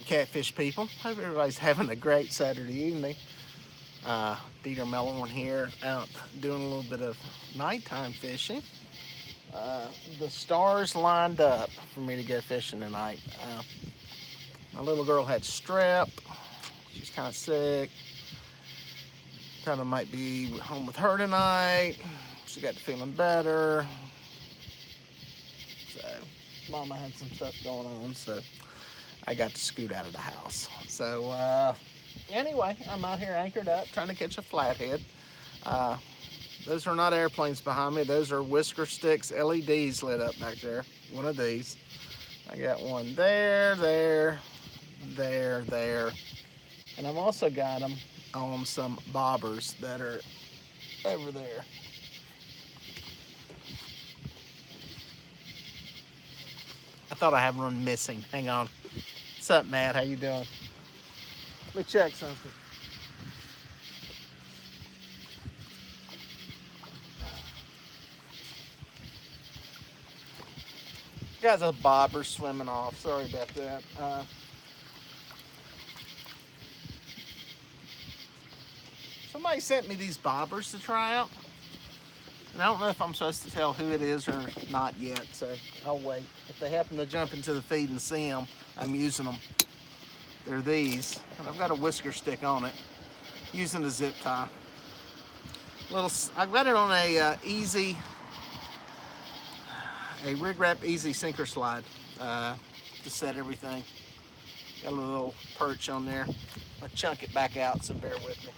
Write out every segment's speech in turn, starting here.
catfish people. Hope everybody's having a great Saturday evening. Peter Melhorn here, out doing a little bit of nighttime fishing. Uh, the stars lined up for me to go fishing tonight. My little girl had strep. She's kind of sick. Kind of might be home with her tonight. She got to feeling better. So, Mama had some stuff going on, so I got to scoot out of the house. So, anyway, I'm out here anchored up trying to catch a flathead. Uh, those are not airplanes behind me. Those are Whisker Stix LEDs lit up back there. One of these. I got one there, there, there. And I've also got them on some bobbers that are over there. I thought I had one missing. Hang on. What's up, Matt? How you doing? Let me check something. Got a bobber swimming off. Sorry about that. Somebody sent me these bobbers to try out. And I don't know if I'm supposed to tell who it is or not yet, so I'll wait. If they happen to jump into the feed and see them, I'm using them. They're these. And I've got a whisker stick on it, using a zip tie. I've got it on a rig wrap easy sinker slide to set everything. Got a little perch on there. I'll chunk it back out, so bear with me.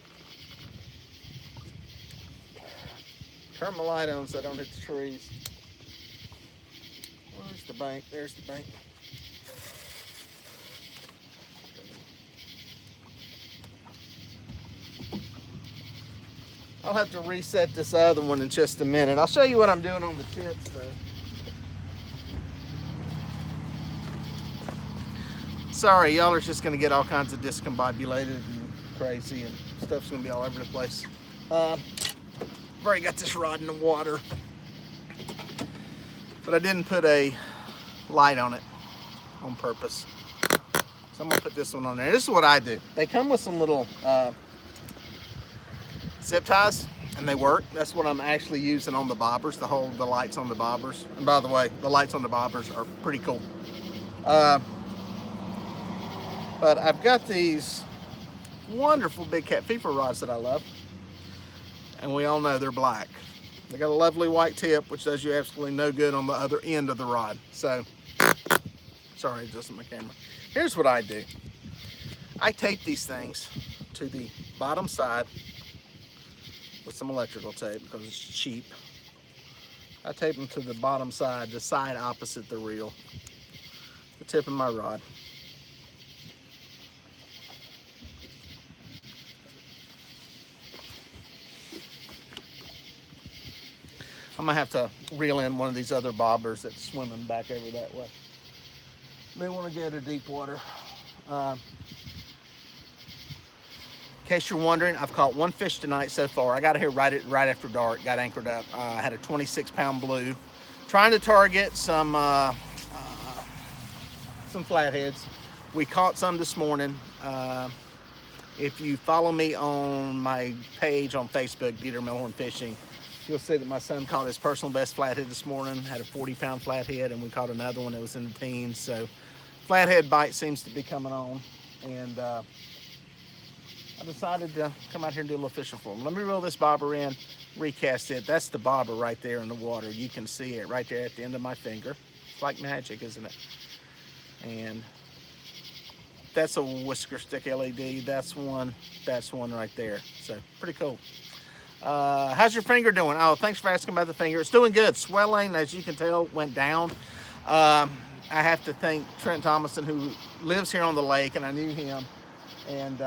Turn my light on so I don't hit the trees. Where's the bank? There's the bank. I'll have to reset this other one in just a minute. I'll show you what I'm doing on the tips though. Sorry, y'all are just gonna get all kinds of discombobulated and crazy, and stuff's gonna be all over the place. I've already got this rod in the water, but I didn't put a light on it on purpose. So I'm gonna put this one on there. This is what I do. They come with some little zip ties, and they work. That's what I'm actually using on the bobbers to hold the lights on the bobbers. And by the way, the lights on the bobbers are pretty cool. But I've got these wonderful big cat fever rods that I love, and we all know they're black. They got a lovely white tip, which does you absolutely no good on the other end of the rod. So, sorry, adjusting my camera. Here's what I do. I tape these things to the bottom side with some electrical tape because it's cheap. I tape them to the bottom side, the side opposite the reel, the tip of my rod. I'm gonna have to reel in one of these other bobbers that's swimming back over that way. May want to go to deep water. In case you're wondering, I've caught one fish tonight so far. I got here right after dark, got anchored up. I had a 26-pound blue, trying to target some flatheads. We caught some this morning. If you follow me on my page on Facebook, Peter Melhorn Fishing, you'll see that my son caught his personal best flathead this morning, had a 40-pound flathead, and we caught another one that was in the teens. So flathead bite seems to be coming on, and I decided to come out here and do a little fishing for them. Let me reel this bobber in, recast it. That's the bobber right there in the water. You can see it right there at the end of my finger. It's like magic, isn't it? And that's a Whisker Stick LED. That's one right there. So pretty cool. How's your finger doing? Oh, thanks for asking about the finger. It's doing good. Swelling, as you can tell, went down. I have to thank Trent Thomason, who lives here on the lake, and I knew him. And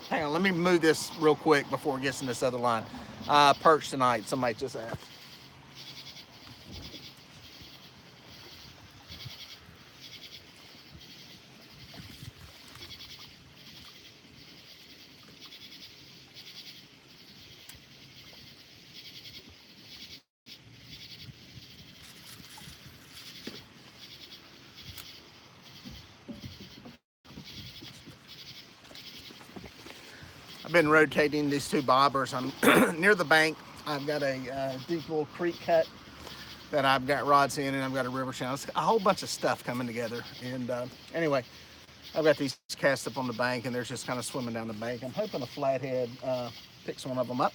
hang on, let me move this real quick before it gets in this other line. Perch tonight, somebody just asked. I've been rotating these 2 bobbers. I'm near the bank. I've got a deep little creek cut that I've got rods in, and I've got a river channel. It's a whole bunch of stuff coming together. And anyway, I've got these cast up on the bank, and they're just kind of swimming down the bank. I'm hoping a flathead picks one of them up.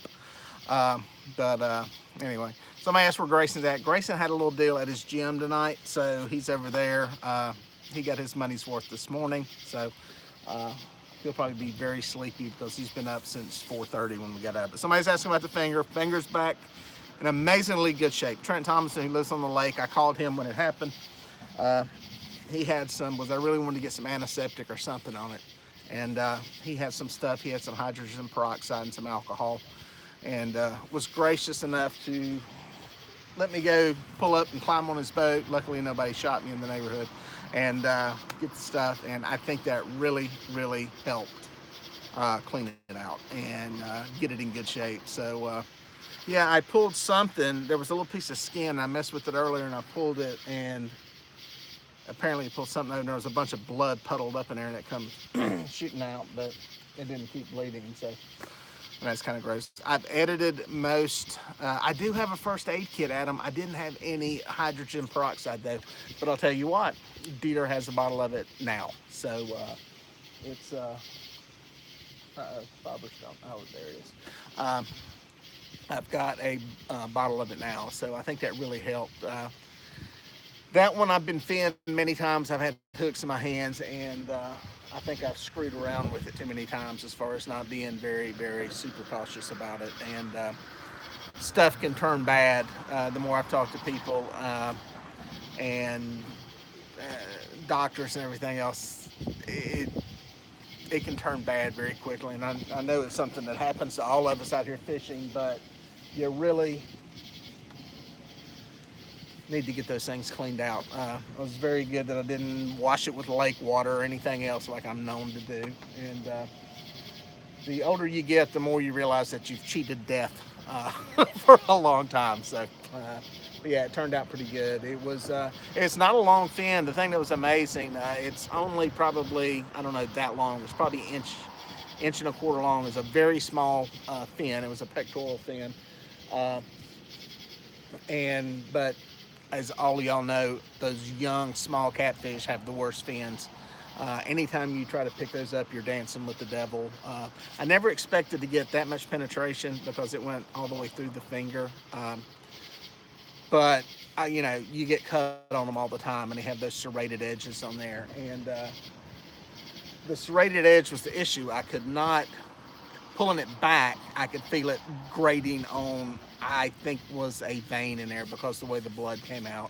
Anyway, somebody asked where Grayson's at. Grayson had a little deal at his gym tonight, so he's over there. He got his money's worth this morning, so he'll probably be very sleepy because he's been up since 4:30 when we got up. But somebody's asking about the finger. Finger's back in amazingly good shape. Trent Thomason, who lives on the lake, I called him when it happened. He had some, I really wanted to get some antiseptic or something on it. And he had some stuff. He had some hydrogen peroxide and some alcohol. And was gracious enough to let me go pull up and climb on his boat. Luckily, nobody shot me in the neighborhood. And get the stuff. And I think that really, really helped clean it out and get it in good shape. So, yeah, I pulled something. There was a little piece of skin. I messed with it earlier, and I pulled it, and apparently it pulled something out, and there was a bunch of blood puddled up in there, and it comes shooting out, but it didn't keep bleeding, so that's kind of gross. I've edited most. I do have a first aid kit, Adam. I didn't have any hydrogen peroxide, though, but I'll tell you what, Dieter has a bottle of it now, so it's, Bobber's gone. Oh, there it is. I've got a bottle of it now, so I think that really helped. That one I've been finned many times. I've had hooks in my hands, and I think I've screwed around with it too many times as far as not being very, very super cautious about it. And stuff can turn bad the more I've talked to people and doctors and everything else. It can turn bad very quickly, and I know it's something that happens to all of us out here fishing, but you really need to get those things cleaned out. It was very good that I didn't wash it with lake water or anything else like I'm known to do. And the older you get, the more you realize that you've cheated death for a long time. So, but yeah, it turned out pretty good. It was. It's not a long fin. The thing that was amazing, it's only probably, I don't know, that long. It's probably inch and a quarter long. It's a very small fin. It was a pectoral fin, but as all of y'all know, those young small catfish have the worst fins. Anytime you try to pick those up, you're dancing with the devil. I never expected to get that much penetration because it went all the way through the finger. But you know, you get cut on them all the time, and they have those serrated edges on there. And the serrated edge was the issue. I could not, pulling it back, I could feel it grating on, I think was a vein in there because the way the blood came out.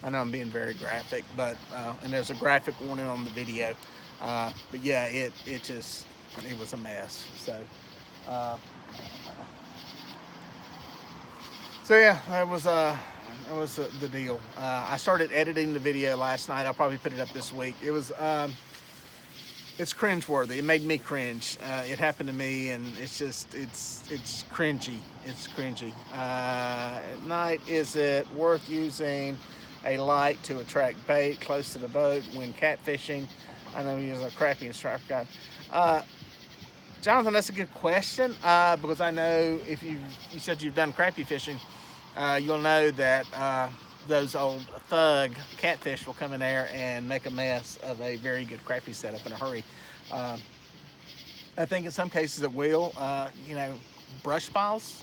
I know I'm being very graphic, but and there's a graphic warning on the video. But yeah, it was a mess. So yeah, that was the deal. I started editing the video last night. I'll probably put it up this week. It was it's cringeworthy. It made me cringe. It happened to me, and it's cringy. It's cringy. At night, is it worth using a light to attract bait close to the boat when catfishing? I know you use a crappie and striper guide. Jonathan, that's a good question, because I know if you said you've done crappie fishing, you'll know that those old thug catfish will come in there and make a mess of a very good crappie setup in a hurry. I think in some cases it will. You know, brush piles,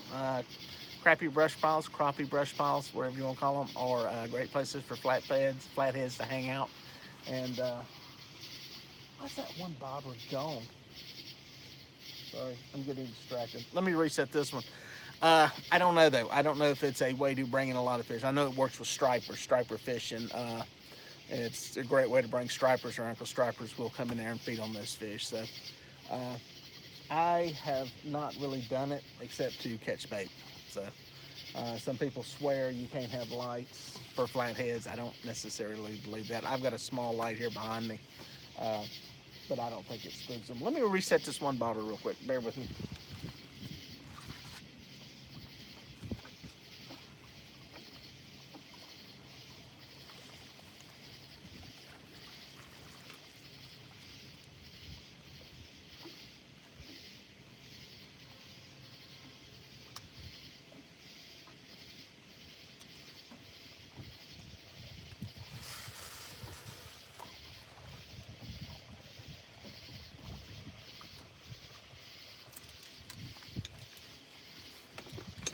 crappie brush piles, crappie brush piles, whatever you want to call them, are great places for flatheads to hang out. And why's that one bobber gone? Sorry, I'm getting distracted. Let me reset this one. I don't know, though. I don't know if it's a way to bring in a lot of fish. I know it works with striper fishing. It's a great way to bring stripers around because stripers will come in there and feed on those fish. So I have not really done it except to catch bait. So some people swear you can't have lights for flatheads. I don't necessarily believe that. I've got a small light here behind me, but I don't think it spooks them. Let me reset this one bottle real quick. Bear with me.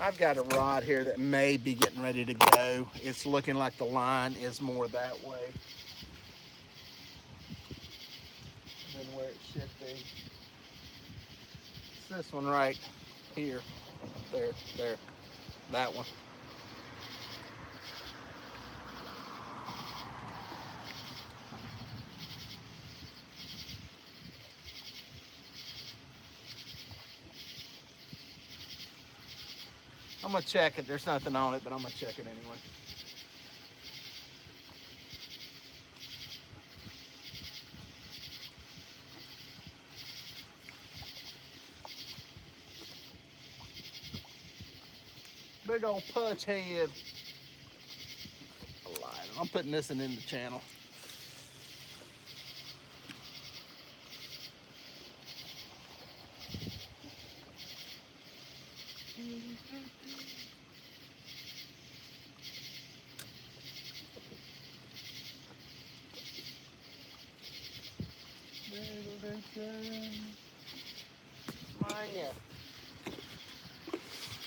I've got a rod here that may be getting ready to go. It's looking like the line is more that way than where it should be. It's this one right here. There, that one. I'm gonna check it. There's nothing on it, but I'm gonna check it anyway. Big old punch head. I'm putting this in the channel.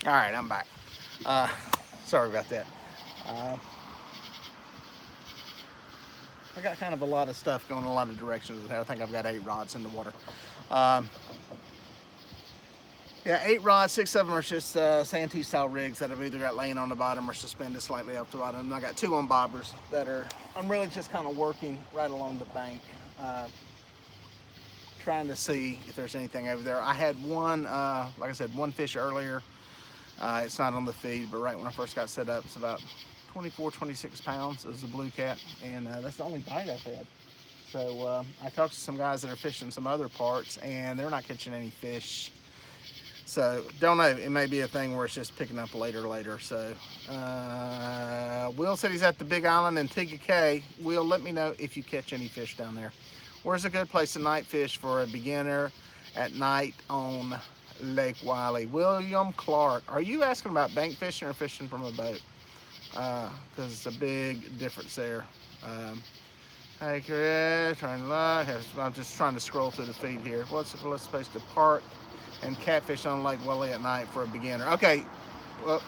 All right, I'm back. Sorry about that. I got kind of a lot of stuff going in a lot of directions. I think I've got 8 rods in the water. Yeah, 8 rods, 6 of them are just Santee style rigs that I've either got laying on the bottom or suspended slightly off the bottom. And I got 2 on bobbers that I'm really just kind of working right along the bank, trying to see if there's anything over there. I had one, like I said, one fish earlier. It's not on the feed, but right when I first got set up, it's about 24, 26 pounds. It was a blue cat, and that's the only bite I've had. So I talked to some guys that are fishing some other parts, and they're not catching any fish. So don't know, it may be a thing where it's just picking up later. So Will said he's at the Big Island in Tiga Cay. Will, let me know if you catch any fish down there. Where's a good place to night fish for a beginner at night on Lake Wiley? William Clark, are you asking about bank fishing or fishing from a boat? Because it's a big difference there. Hey Chris, I'm just trying to scroll through the feed here. What's the best place to park and catfish on Lake Wiley at night for a beginner? Okay, well,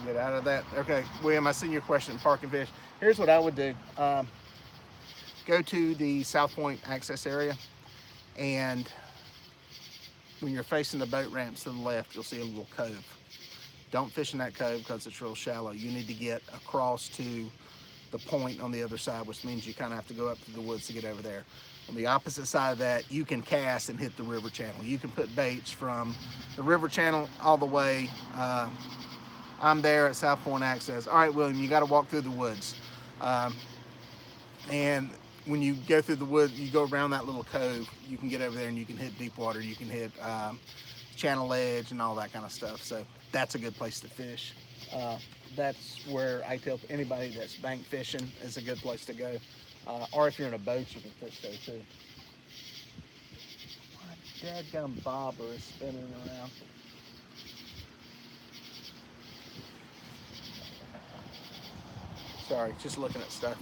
get out of that. Okay, William, I see your question, park and fish. Here's what I would do. Go to the South Point access area, and when you're facing the boat ramps to the left, you'll see a little cove. Don't fish in that cove because it's real shallow. You need to get across to the point on the other side, which means you kind of have to go up through the woods to get over there. On the opposite side of that, you can cast and hit the river channel. You can put baits from the river channel all the way. I'm there at South Point Access. All right, William, you got to walk through the woods. And when you go through the woods, you go around that little cove, you can get over there and you can hit deep water. You can hit channel edge and all that kind of stuff. So that's a good place to fish. That's where I tell anybody that's bank fishing is a good place to go. Or if you're in a boat, you can fish there too. My dadgum bobber is spinning around. Sorry, just looking at stuff.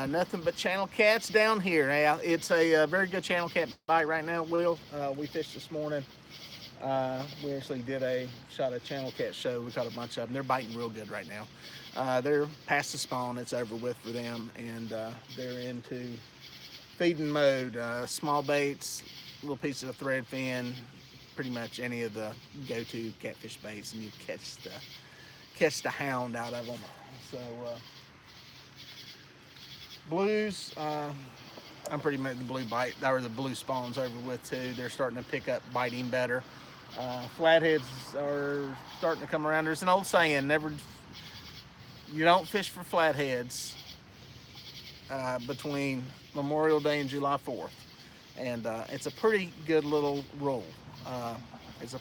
Nothing but channel cats down here. Now, it's a very good channel cat bite right now, Will. We fished this morning. We actually shot a channel cat show. We caught a bunch of them. They're biting real good right now. They're past the spawn. It's over with for them, and they're into feeding mode. Small baits, little pieces of thread fin, pretty much any of the go-to catfish baits, and you catch the hound out of them. So blues, I'm pretty much the blue bite, or the blue spawns over with too. They're starting to pick up biting better. Flatheads are starting to come around. There's an old saying, you don't fish for flatheads between Memorial Day and July 4th. And it's a pretty good little rule. Because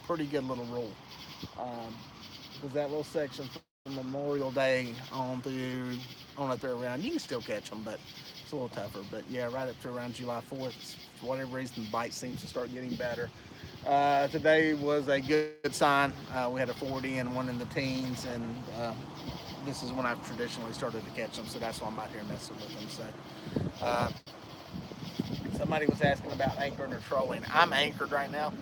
that little section from Memorial Day on up there around, you can still catch them, but it's a little tougher. But yeah, right up to around July 4th, for whatever reason, the bite seems to start getting better. Today was a good sign. We had a 40 and one in the teens, and this is when I've traditionally started to catch them, so that's why I'm out here messing with them. So somebody was asking about anchoring or trolling. I'm anchored right now.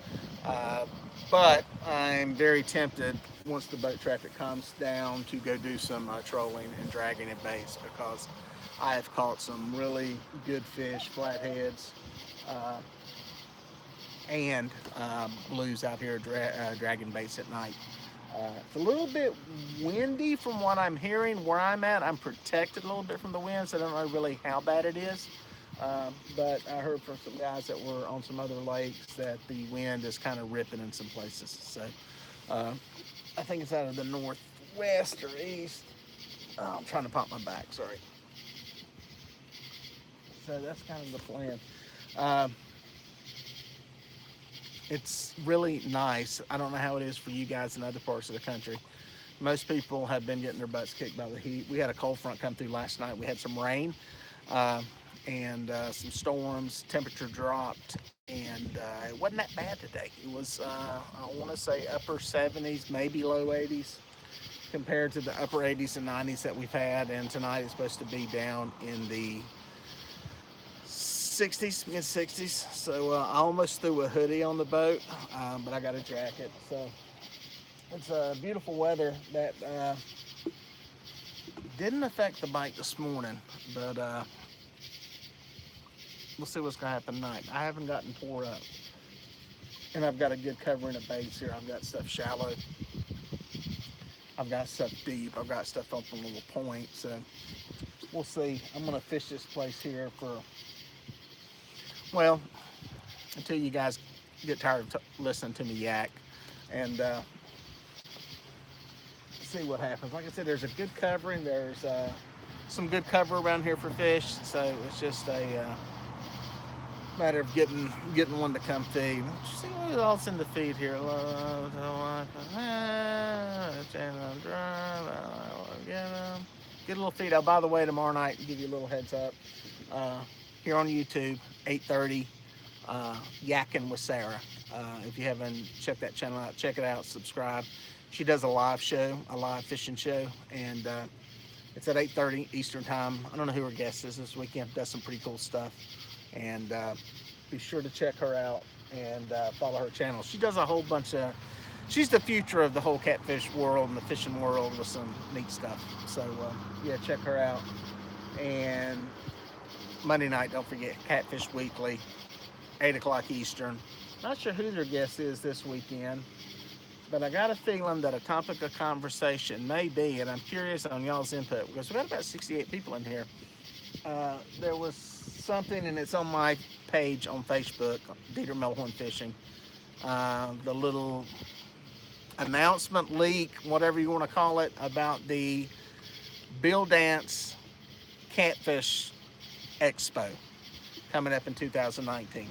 But I'm very tempted once the boat traffic comes down to go do some trolling and dragging at baits, because I have caught some really good fish, flatheads, uh, and blues out here dragging baits at night. It's a little bit windy from what I'm hearing where I'm at. I'm protected a little bit from the wind, so I don't know really how bad it is. But I heard from some guys that were on some other lakes that the wind is kind of ripping in some places. So uh, I think it's out of the northwest or east. Oh, I'm trying to pop my back, sorry. So that's kind of the plan. Uh, it's really nice. I don't know how it is for you guys in other parts of the country. Most people have been getting their butts kicked by the heat. We had a cold front come through last night. We had some rain uh, and some storms. Temperature dropped, and it wasn't that bad today. It was, I want to say, upper 70s, maybe low 80s, compared to the upper 80s and 90s that we've had. And tonight is supposed to be down in the 60s, mid 60s. So I almost threw a hoodie on the boat, but I got a jacket. So it's beautiful weather that didn't affect the bite this morning, but we'll see what's going to happen tonight. I haven't gotten tore up, and I've got a good covering of baits here. I've got stuff shallow, I've got stuff deep, I've got stuff up on a little point, so we'll see. I'm going to fish this place here for, well, until you guys get tired of listening to me yak, and see what happens. Like I said, there's a good covering. There's some good cover around here for fish, so it's just a matter of getting one to come feed. See what else in the feed here. Get a little feed. Oh, by the way, tomorrow night, give you a little heads up. Here on YouTube, 8:30, Yakking with Sarah. If you haven't checked that channel out, check it out, subscribe. She does a live show, a live fishing show, and it's at 8:30 Eastern time. I don't know who her guest is this weekend. Does some pretty cool stuff, and be sure to check her out and follow her channel. She does a whole bunch of, she's the future of the whole catfish world and the fishing world with some neat stuff. So yeah, check her out. And Monday night, don't forget, Catfish Weekly, 8 o'clock Eastern. Not sure who their guest is this weekend, but I got a feeling that a topic of conversation may be, and I'm curious on y'all's input, because we've got about 68 people in here. There was something, and it's on my page on Facebook, Dieter Melhorn Fishing. The little announcement leak, whatever you want to call it, about the Bill Dance Catfish Expo coming up in 2019.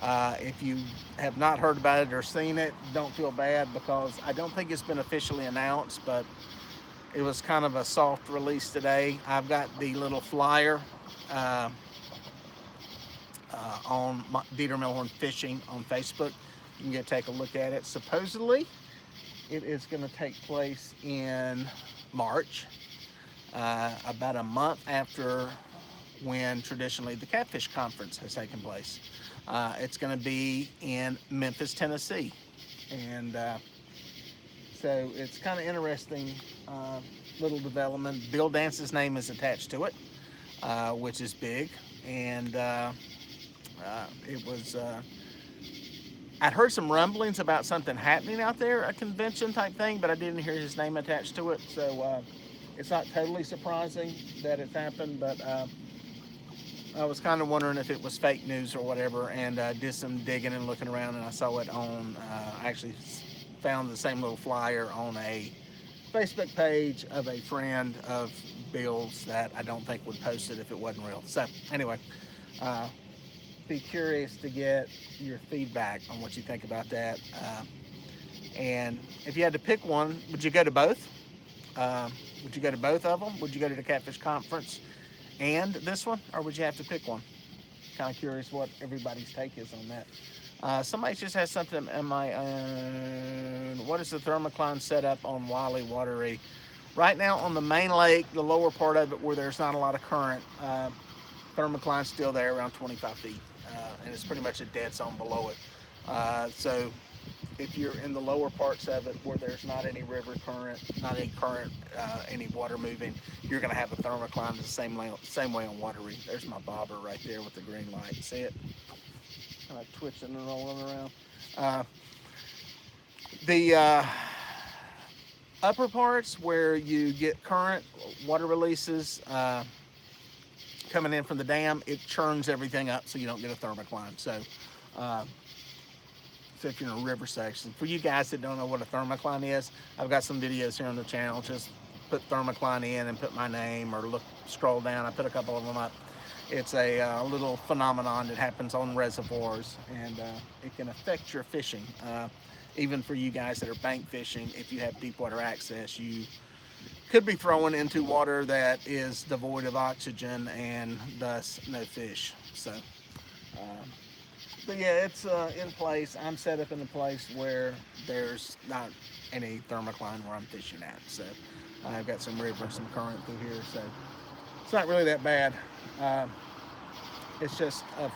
If you have not heard about it or seen it, don't feel bad, because I don't think it's been officially announced, but it was kind of a soft release today. I've got the little flyer on Dieter Melhorn Fishing on Facebook. You can go take a look at it. Supposedly, it is going to take place in March, about a month after when traditionally the Catfish Conference has taken place. It's going to be in Memphis, Tennessee. And so it's kind of interesting little development. Bill Dance's name is attached to it, which is big. And it was, I'd heard some rumblings about something happening out there, a convention type thing, but I didn't hear his name attached to it. So it's not totally surprising that it's happened, but I was kind of wondering if it was fake news or whatever, and did some digging and looking around, and I saw it on, I actually found the same little flyer on a Facebook page of a friend of Bill's that I don't think would post it if it wasn't real. So anyway, be curious to get your feedback on what you think about that. And if you had to pick one, would you go to both? Would you go to both of them? Would you go to the Catfish Conference and this one, or would you have to pick one? Kind of curious what everybody's take is on that. Somebody just has something in my own. What is the thermocline setup on Wiley Watery? Right now on the main lake, the lower part of it where there's not a lot of current, thermocline's still there around 25 feet. And it's pretty much a dead zone below it. So if you're in the lower parts of it where there's not any river current, not any current, any water moving, you're going to have a thermocline the same way on watery. There's my bobber right there with the green light. See it? Kind of twitching and rolling around. The upper parts where you get current water releases coming in from the dam, it churns everything up so you don't get a thermocline. So if you're in a river section. For you guys that don't know what a thermocline is, I've got some videos here on the channel. Just put thermocline in and put my name, or scroll down. I put a couple of them up. It's a little phenomenon that happens on reservoirs, and it can affect your fishing. Even for you guys that are bank fishing, if you have deep water access, you could be throwing into water that is devoid of oxygen and thus no fish. So but yeah, it's in place. I'm set up in a place where there's not any thermocline where I'm fishing at. So I've got some river and some current through here. So it's not really that bad. It's just a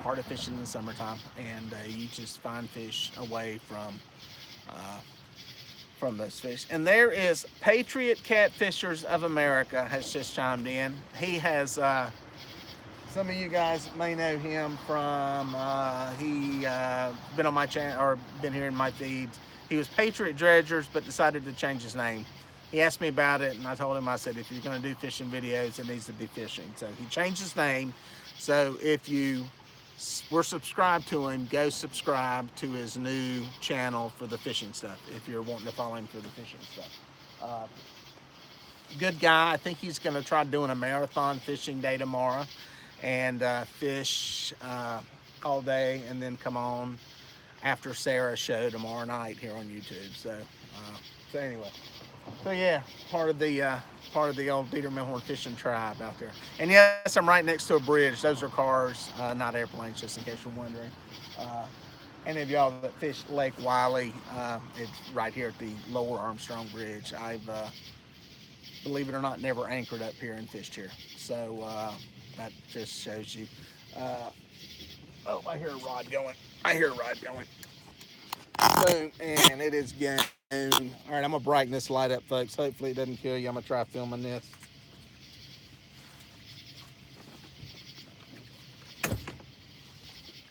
part of fishing in the summertime, and you just find fish away from those fish. And there is Patriot Catfishers of America has just chimed in. He has some of you guys may know him from, he been on my channel, or been here in my feeds. He was Patriot Dredgers, but decided to change his name. He asked me about it, and I told him, I said, if you're going to do fishing videos, it needs to be fishing. So he changed his name. So if you were subscribed to him, go subscribe to his new channel for the fishing stuff, if you're wanting to follow him for the fishing stuff. Good guy. I think he's going to try doing a marathon fishing day tomorrow, and fish all day, and then come on after Sarah's show tomorrow night here on YouTube. So anyway, so yeah, part of the old Dieter Melhorn fishing tribe out there. And yes, I'm right next to a bridge. Those are cars, not airplanes, just in case you're wondering. Any of y'all that fish Lake Wiley, it's right here at the Lower Armstrong Bridge. I've believe it or not, never anchored up here and fished here. So that just shows you. Oh, I hear a rod going. Boom, and it is going. All right, I'm gonna brighten this light up, folks. Hopefully it doesn't kill you. I'm gonna try filming this.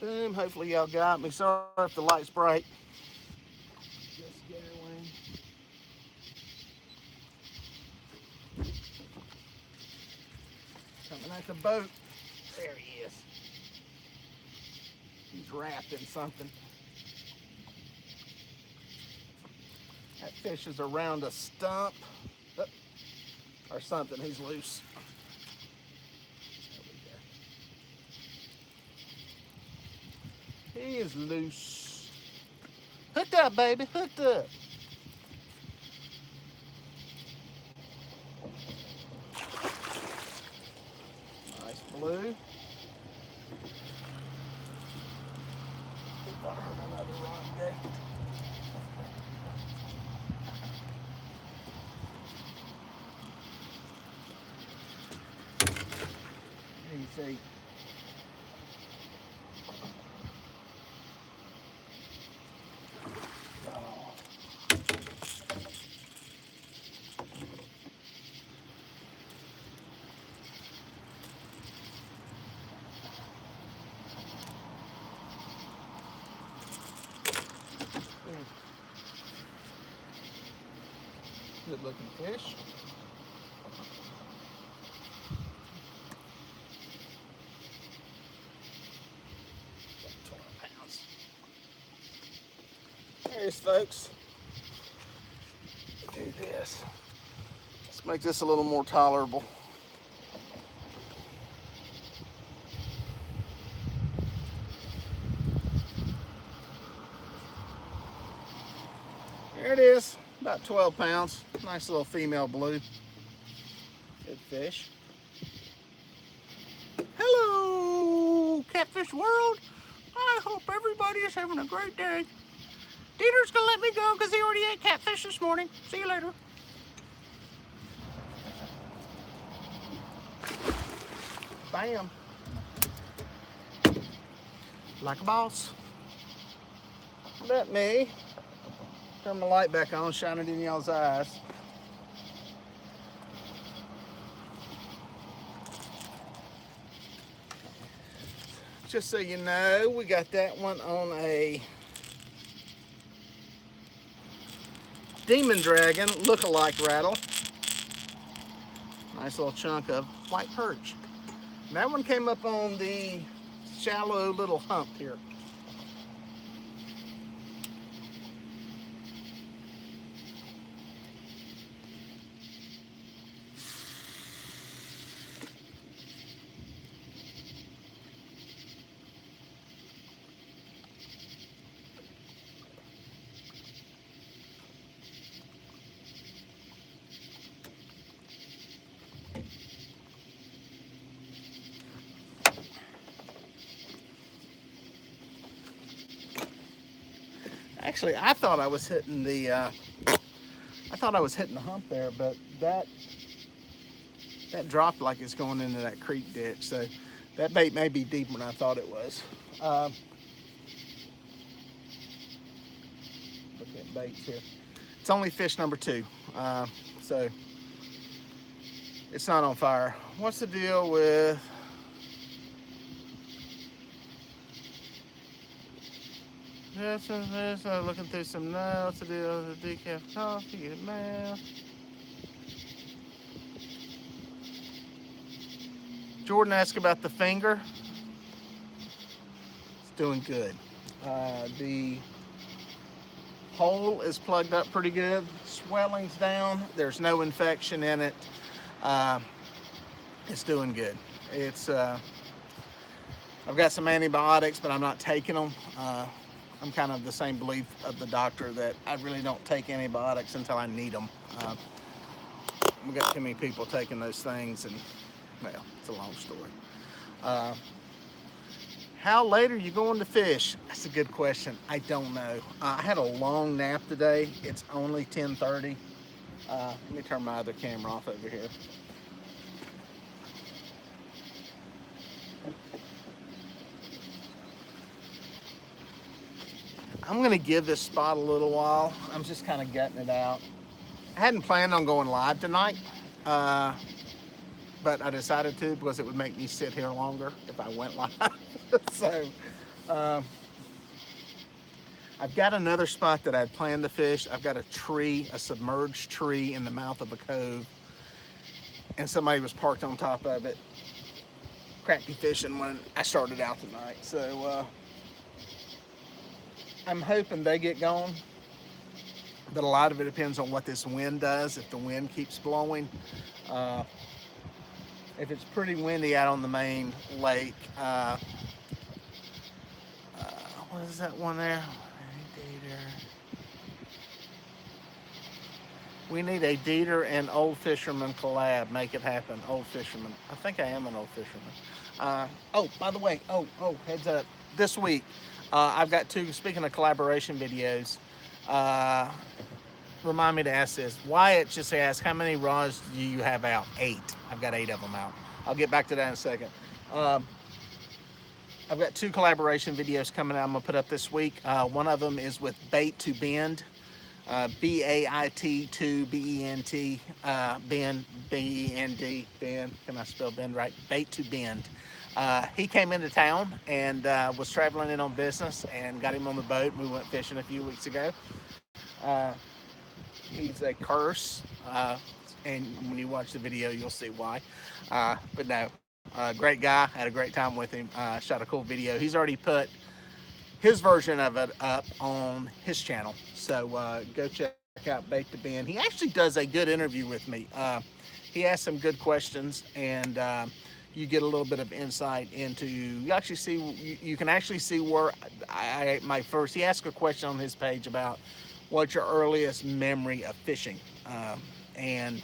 Boom, hopefully y'all got me. Sorry if the light's bright. Just going. Coming at the boat. There he is. He's wrapped in something. That fish is around a stump. Or something. He's loose. There we go. He is loose. Hooked up, baby. Hooked up. Nice blue. Another rod gate. You see. Good looking fish. About 12 pounds. There's folks. Do this. Let's make this a little more tolerable. There it is. About 12 pounds. Nice little female blue. Good fish. Hello, Catfish World. I hope everybody is having a great day. Dieter's gonna let me go because he already ate catfish this morning. See you later. Bam. Like a boss. let me turn my light back on, shine it in y'all's eyes. Just so you know, we got that one on a Demon Dragon look-alike rattle. Nice little chunk of white perch. And that one came up on the shallow little hump here. Actually, I thought I was hitting the hump there, but that dropped like it's going into that creek ditch. So that bait may be deeper than I thought it was. Look at baits here. It's only fish number 2, so it's not on fire. What's the deal with? Looking through some notes. What's the deal with the decaf coffee? Get it now. Jordan asked about the finger. It's doing good. The hole is plugged up pretty good. Swelling's down. There's no infection in it. It's doing good. It's I've got some antibiotics, but I'm not taking them. I'm kind of the same belief of the doctor that I really don't take antibiotics until I need them. We've got too many people taking those things, and well, it's a long story. How late are you going to fish? That's a good question. I don't know. I had a long nap today. It's only 10:30. Let me turn my other camera off over here. I'm going to give this spot a little while. I'm just kind of gutting it out. I hadn't planned on going live tonight, but I decided to because it would make me sit here longer if I went live. So I've got another spot that I'd planned to fish. I've got a tree, a submerged tree in the mouth of a cove, and somebody was parked on top of it. Crappy fishing when I started out tonight. So I'm hoping they get going, but a lot of it depends on what this wind does. If the wind keeps blowing, if it's pretty windy out on the main lake, what is that one there? We need a Dieter and Old Fisherman collab. Make it happen, Old Fisherman. I think I am an Old Fisherman. Oh, by the way, heads up. This week, I've got 2, speaking of collaboration videos, remind me to ask this. Wyatt just asked, how many rods do you have out? 8. I've got 8 of them out. I'll get back to that in a second. I've got 2 collaboration videos coming out I'm going to put up this week. One of them is with Bait to Bend. B-A-I-T to B-E-N-T, Bend, B-E-N-D, Bend, can I spell Bend right? Bait to Bend. He came into town and was traveling in on business and got him on the boat. We went fishing a few weeks ago. He's a curse, and when you watch the video, you'll see why. But no, great guy, had a great time with him, shot a cool video. He's already put his version of it up on his channel, so go check out Bait to Bend. He actually does a good interview with me. He asks some good questions, and you get a little bit of insight into, you can actually see where he asked a question on his page about what's your earliest memory of fishing, and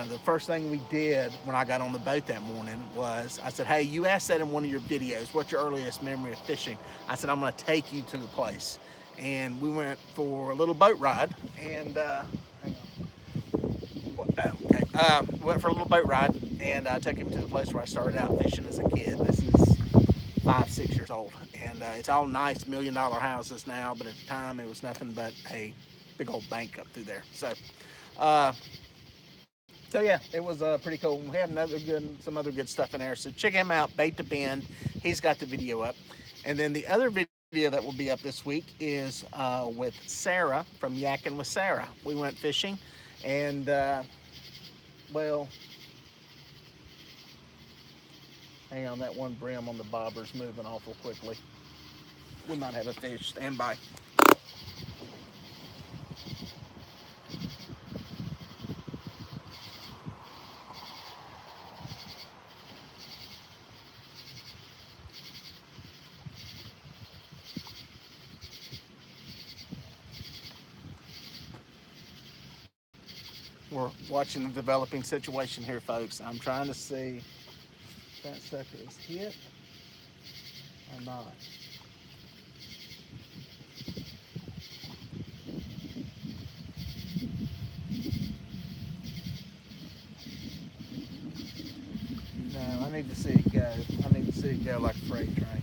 the first thing we did when I got on the boat that morning was, I said, hey, you asked that in one of your videos, what's your earliest memory of fishing? I said, I'm going to take you to the place. And we went for a little boat ride, and went for a little boat ride, and I took him to the place where I started out fishing as a kid. This is 5, 6 years old. And it's all nice $1 million houses now, but at the time it was nothing but a big old bank up through there. So yeah, it was pretty cool. We had some other good stuff in there. So check him out, Bait to Bend. He's got the video up. And then the other video that will be up this week is with Sarah from Yakking with Sarah. We went fishing, and well, hang on, that one brim on the bobber's moving awful quickly. We might have a fish. Stand by. We're watching the developing situation here, folks. I'm trying to see if that sucker is hit or not. No, I need to see it go. I need to see it go like a freight train.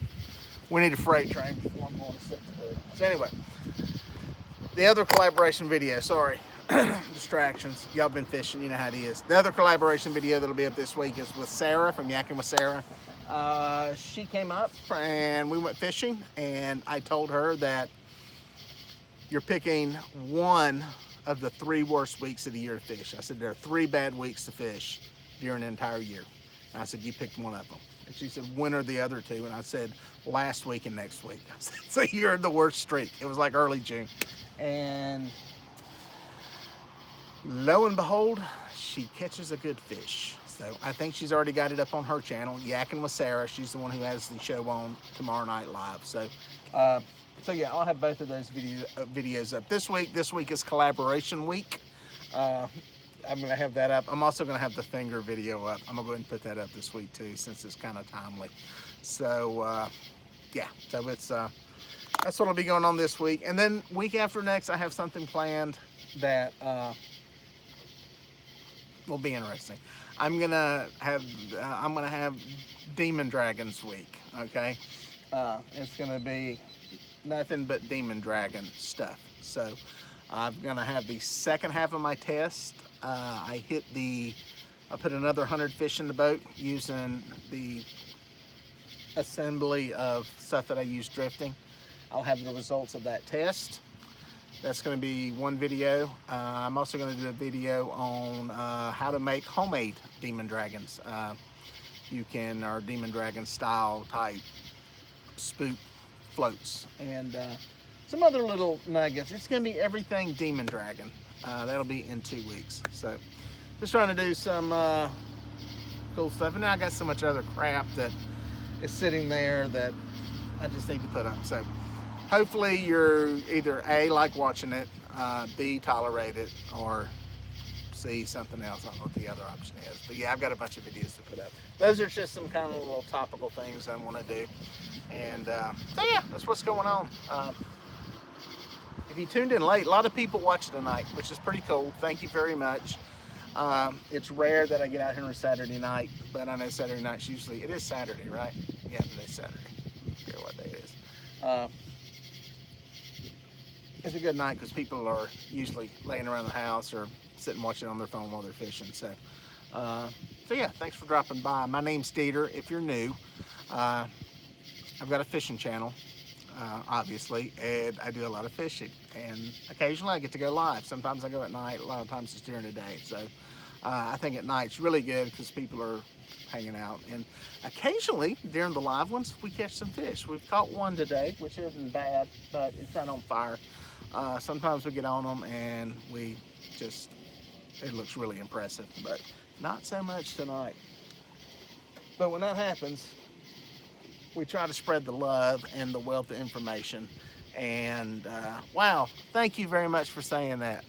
We need a freight train before I'm going to set the hood. So anyway, the other collaboration video, sorry. Distractions. Y'all been fishing, you know how it is. The other collaboration video that'll be up this week is with Sarah from Yakking with Sarah. She came up and we went fishing, and I told her that you're picking one of the 3 worst weeks of the year to fish. I said there are 3 bad weeks to fish during an entire year. And I said you picked one of them. And she said, when are the other 2? And I said, last week and next week. I said, so you're in the worst streak. It was like early June. And lo and behold, she catches a good fish. So I think she's already got it up on her channel, Yakking with Sarah. She's the one who has the show on tomorrow night live. So yeah, I'll have both of those videos up this week. This week is collaboration week. I'm going to have that up. I'm also going to have the finger video up. I'm going to go ahead and put that up this week too, since it's kind of timely. So yeah, so it's that's what'll be going on this week. And then week after next, I have something planned that will be interesting. I'm gonna have Demon Dragons week. Okay, it's gonna be nothing but Demon Dragon stuff. So I'm gonna have the second half of my test. I put another 100 fish in the boat using the assembly of stuff that I use drifting. I'll have the results of that test. That's going to be one video. I'm also going to do a video on how to make homemade Demon Dragons. Or Demon Dragon style type spook floats, and some other little nuggets. It's going to be everything Demon Dragon. That'll be in 2 weeks. So just trying to do some cool stuff. And now I got so much other crap that is sitting there that I just need to put up. So hopefully you're either A, like watching it, B, tolerate it, or C, something else. I don't know what the other option is. But yeah, I've got a bunch of videos to put up. Those are just some kind of little topical things I want to do. And so yeah, that's what's going on. If you tuned in late, a lot of people watch tonight, which is pretty cool. Thank you very much. It's rare that I get out here on a Saturday night, but I know Saturday night's usually, it is Saturday, right? Yeah, it is Saturday. I don't care what day it is. It's a good night because people are usually laying around the house or sitting watching on their phone while they're fishing. So yeah, thanks for dropping by. My name's Dieter. If you're new, I've got a fishing channel, obviously, and I do a lot of fishing. And occasionally I get to go live. Sometimes I go at night. A lot of times it's during the day. So I think at night's really good because people are hanging out. And occasionally during the live ones, we catch some fish. We've caught one today, which isn't bad, but it's not on fire. Sometimes we get on them and it looks really impressive, but not so much tonight. But when that happens, we try to spread the love and the wealth of information. And wow, thank you very much for saying that.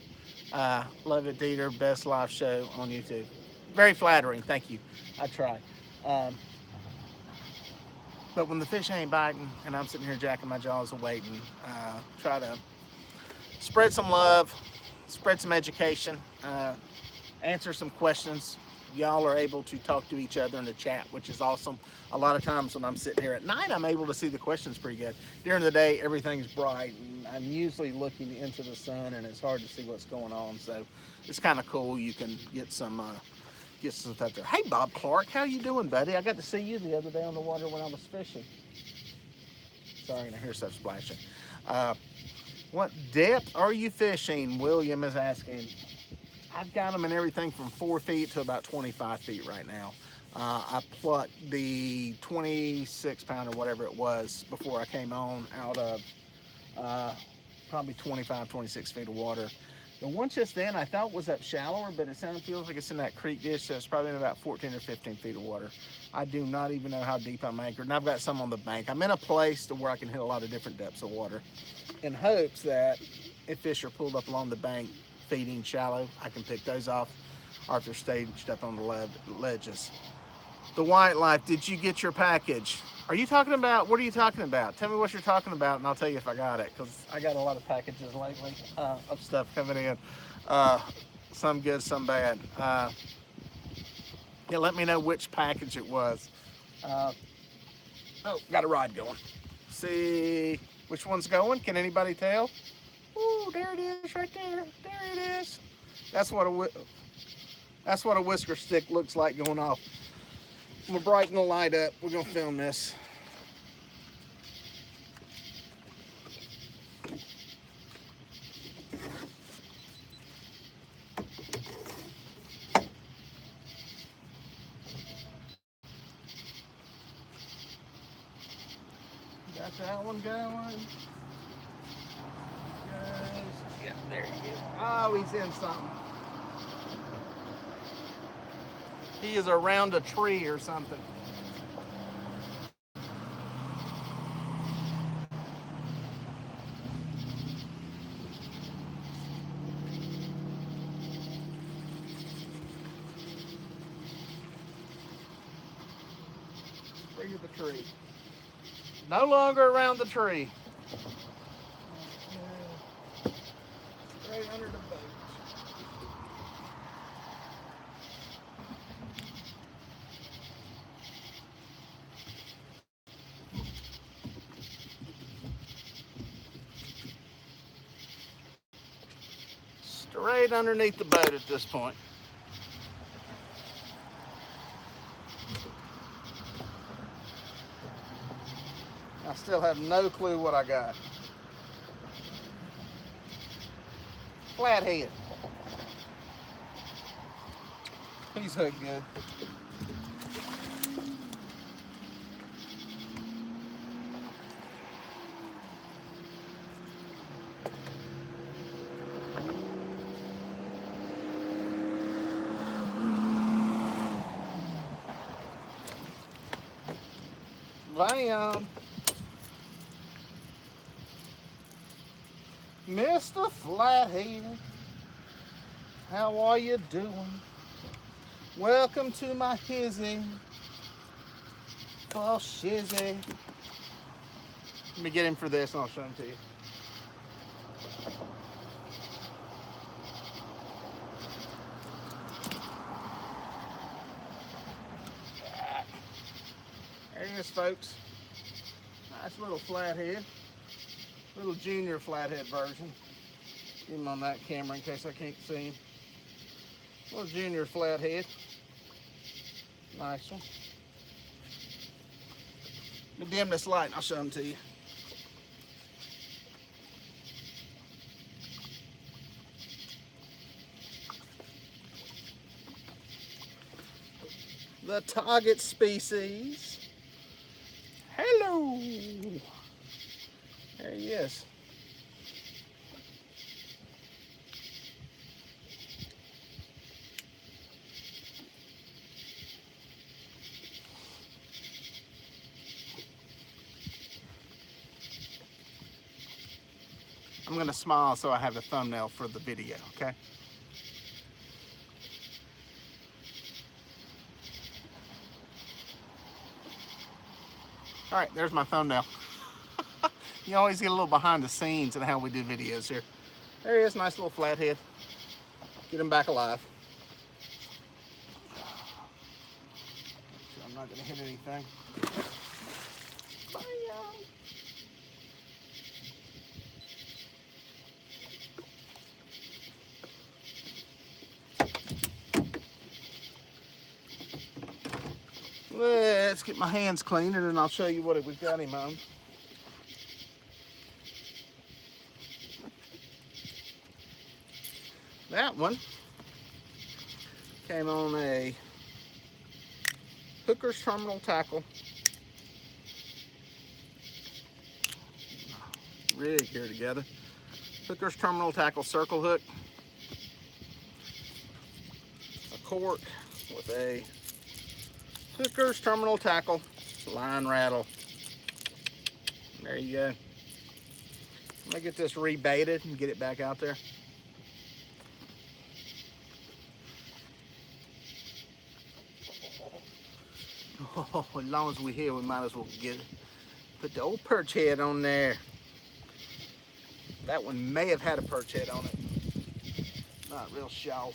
Love it, Dieter. Best live show on YouTube. Very flattering. Thank you. I try. But when the fish ain't biting and I'm sitting here jacking my jaws and waiting, try to spread some love, spread some education, answer some questions y'all are able to talk to each other in the chat, which is awesome. A lot of times when I'm sitting here at night, I'm able to see the questions pretty good. During the day, everything's bright, and I'm usually looking into the sun, and it's hard to see what's going on. So it's kind of cool. You can get some stuff there. Hey, Bob Clark, how you doing, buddy? I got to see you the other day on the water when I was fishing. Sorry, I hear stuff splashing. What depth are you fishing? William is asking. I've got them in everything from 4 feet to about 25 feet right now. I plucked the 26 pound or whatever it was before I came on out of probably 25, 26 feet of water. The one just then I thought was up shallower, but it feels like it's in that creek dish, so it's probably in about 14 or 15 feet of water. I do not even know how deep I'm anchored, and I've got some on the bank. I'm in a place to where I can hit a lot of different depths of water in hopes that if fish are pulled up along the bank feeding shallow, I can pick those off, or if they're staged up on the ledges. The White Life, did you get your package? Are you talking about, what are you talking about? Tell me what you're talking about and I'll tell you if I got it, because I got a lot of packages lately of stuff coming in. Some good, some bad. Yeah, let me know which package it was. Oh, got a rod going. See which one's going? Can anybody tell? Ooh, there it is right there. There it is. That's what a whisker stick looks like going off. I'm gonna brighten the light up. We're gonna film this. Got that one going. Yeah, there he is. Oh, he's in something. He is around a tree or something. Tree of the tree. No longer around the tree. Right under the boat. Straight underneath the boat at this point. I still have no clue what I got. Flathead. He's hooked good. Bam. Mr. Flathead, how are you doing? Welcome to my hizzy. Oh, shizzy. Let me get him for this and I'll show him to you. There he is, folks. Nice little flathead. Little junior flathead version. Get him on that camera in case I can't see him. Little junior flathead. Nice one. Let me dim this light and I'll show them to you. The target species. Hello. There he is. I'm going to smile so I have a thumbnail for the video, okay? All right, there's my thumbnail. You always get a little behind the scenes in how we do videos here. There he is, nice little flathead. Get him back alive. not gonna hit anything. Bye, y'all. Let's get my hands clean and then I'll show you what we've got him on. That one came on a hooker's terminal tackle rig here together. Hooker's terminal tackle circle hook, a cork with a hooker's terminal tackle line rattle. There you go. Let me get this rebaited and get it back out there. Oh, as long as we're here, we might as well put the old perch head on there. That one may have had a perch head on it. Not real shallow.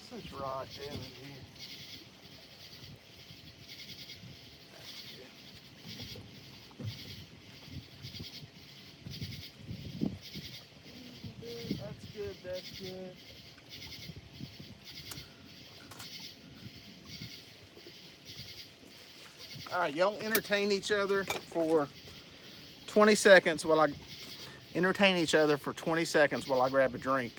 Such rod down in here. That's good. All right, y'all entertain each other for 20 seconds while I grab a drink.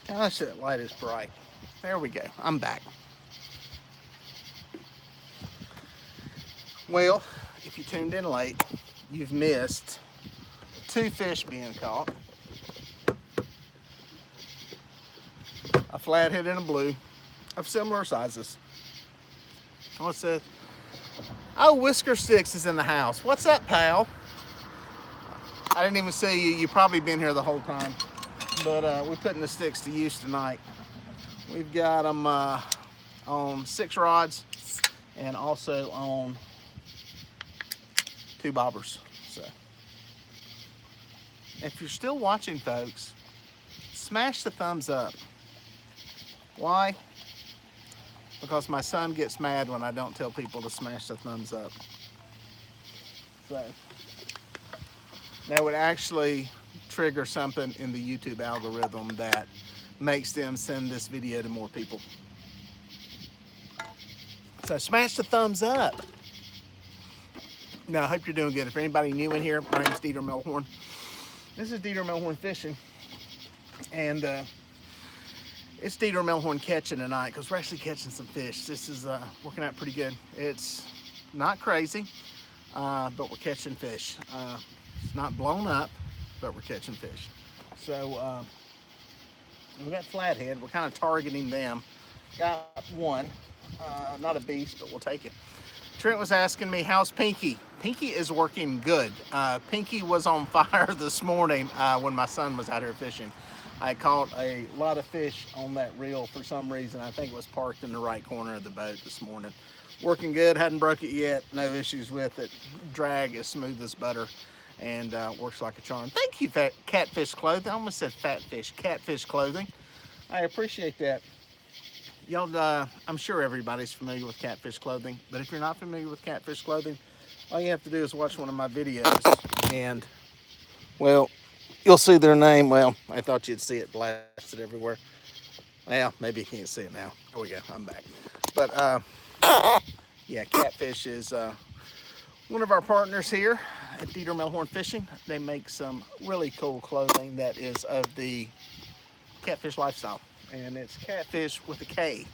Gosh, that light is bright. There we go. I'm back. Well, if you tuned in late, you've missed 2 fish being caught. A flathead and a blue of similar sizes. What's that? Oh, Whisker Stix is in the house. What's up, pal? I didn't even see you. You've probably been here the whole time. But we're putting the sticks to use tonight. We've got them on 6 rods and also on 2 bobbers. So, if you're still watching, folks, smash the thumbs up. Why? Because my son gets mad when I don't tell people to smash the thumbs up. So, that would actually trigger something in the YouTube algorithm that makes them send this video to more people. So smash the thumbs up. Now, I hope you're doing good. If anybody new in here, my name's Dieter Melhorn. This is Dieter Melhorn Fishing. And it's Dieter Melhorn catching tonight because we're actually catching some fish. This is working out pretty good. It's not crazy, but we're catching fish. It's not blown up, but we're catching fish. So we got flathead. We're kind of targeting them. Got one, not a beast, but we'll take it. Trent was asking me, how's Pinky? Pinky is working good. Pinky was on fire this morning when my son was out here fishing. I caught a lot of fish on that reel for some reason. I think it was parked in the right corner of the boat this morning. Working good, hadn't broke it yet, no issues with it. Drag is smooth as butter and works like a charm. Thank you, Catfish Clothing. I almost said fat fish. Catfish Clothing. I appreciate that. Y'all, I'm sure everybody's familiar with Catfish Clothing, but if you're not familiar with Catfish Clothing, all you have to do is watch one of my videos and, well, you'll see their name. Well, I thought you'd see it blasted everywhere. Well, maybe you can't see it now. There we go. I'm back. But, yeah, Catfish is one of our partners here at Dieter Melhorn Fishing. They make some really cool clothing that is of the catfish lifestyle. And it's catfish with a K.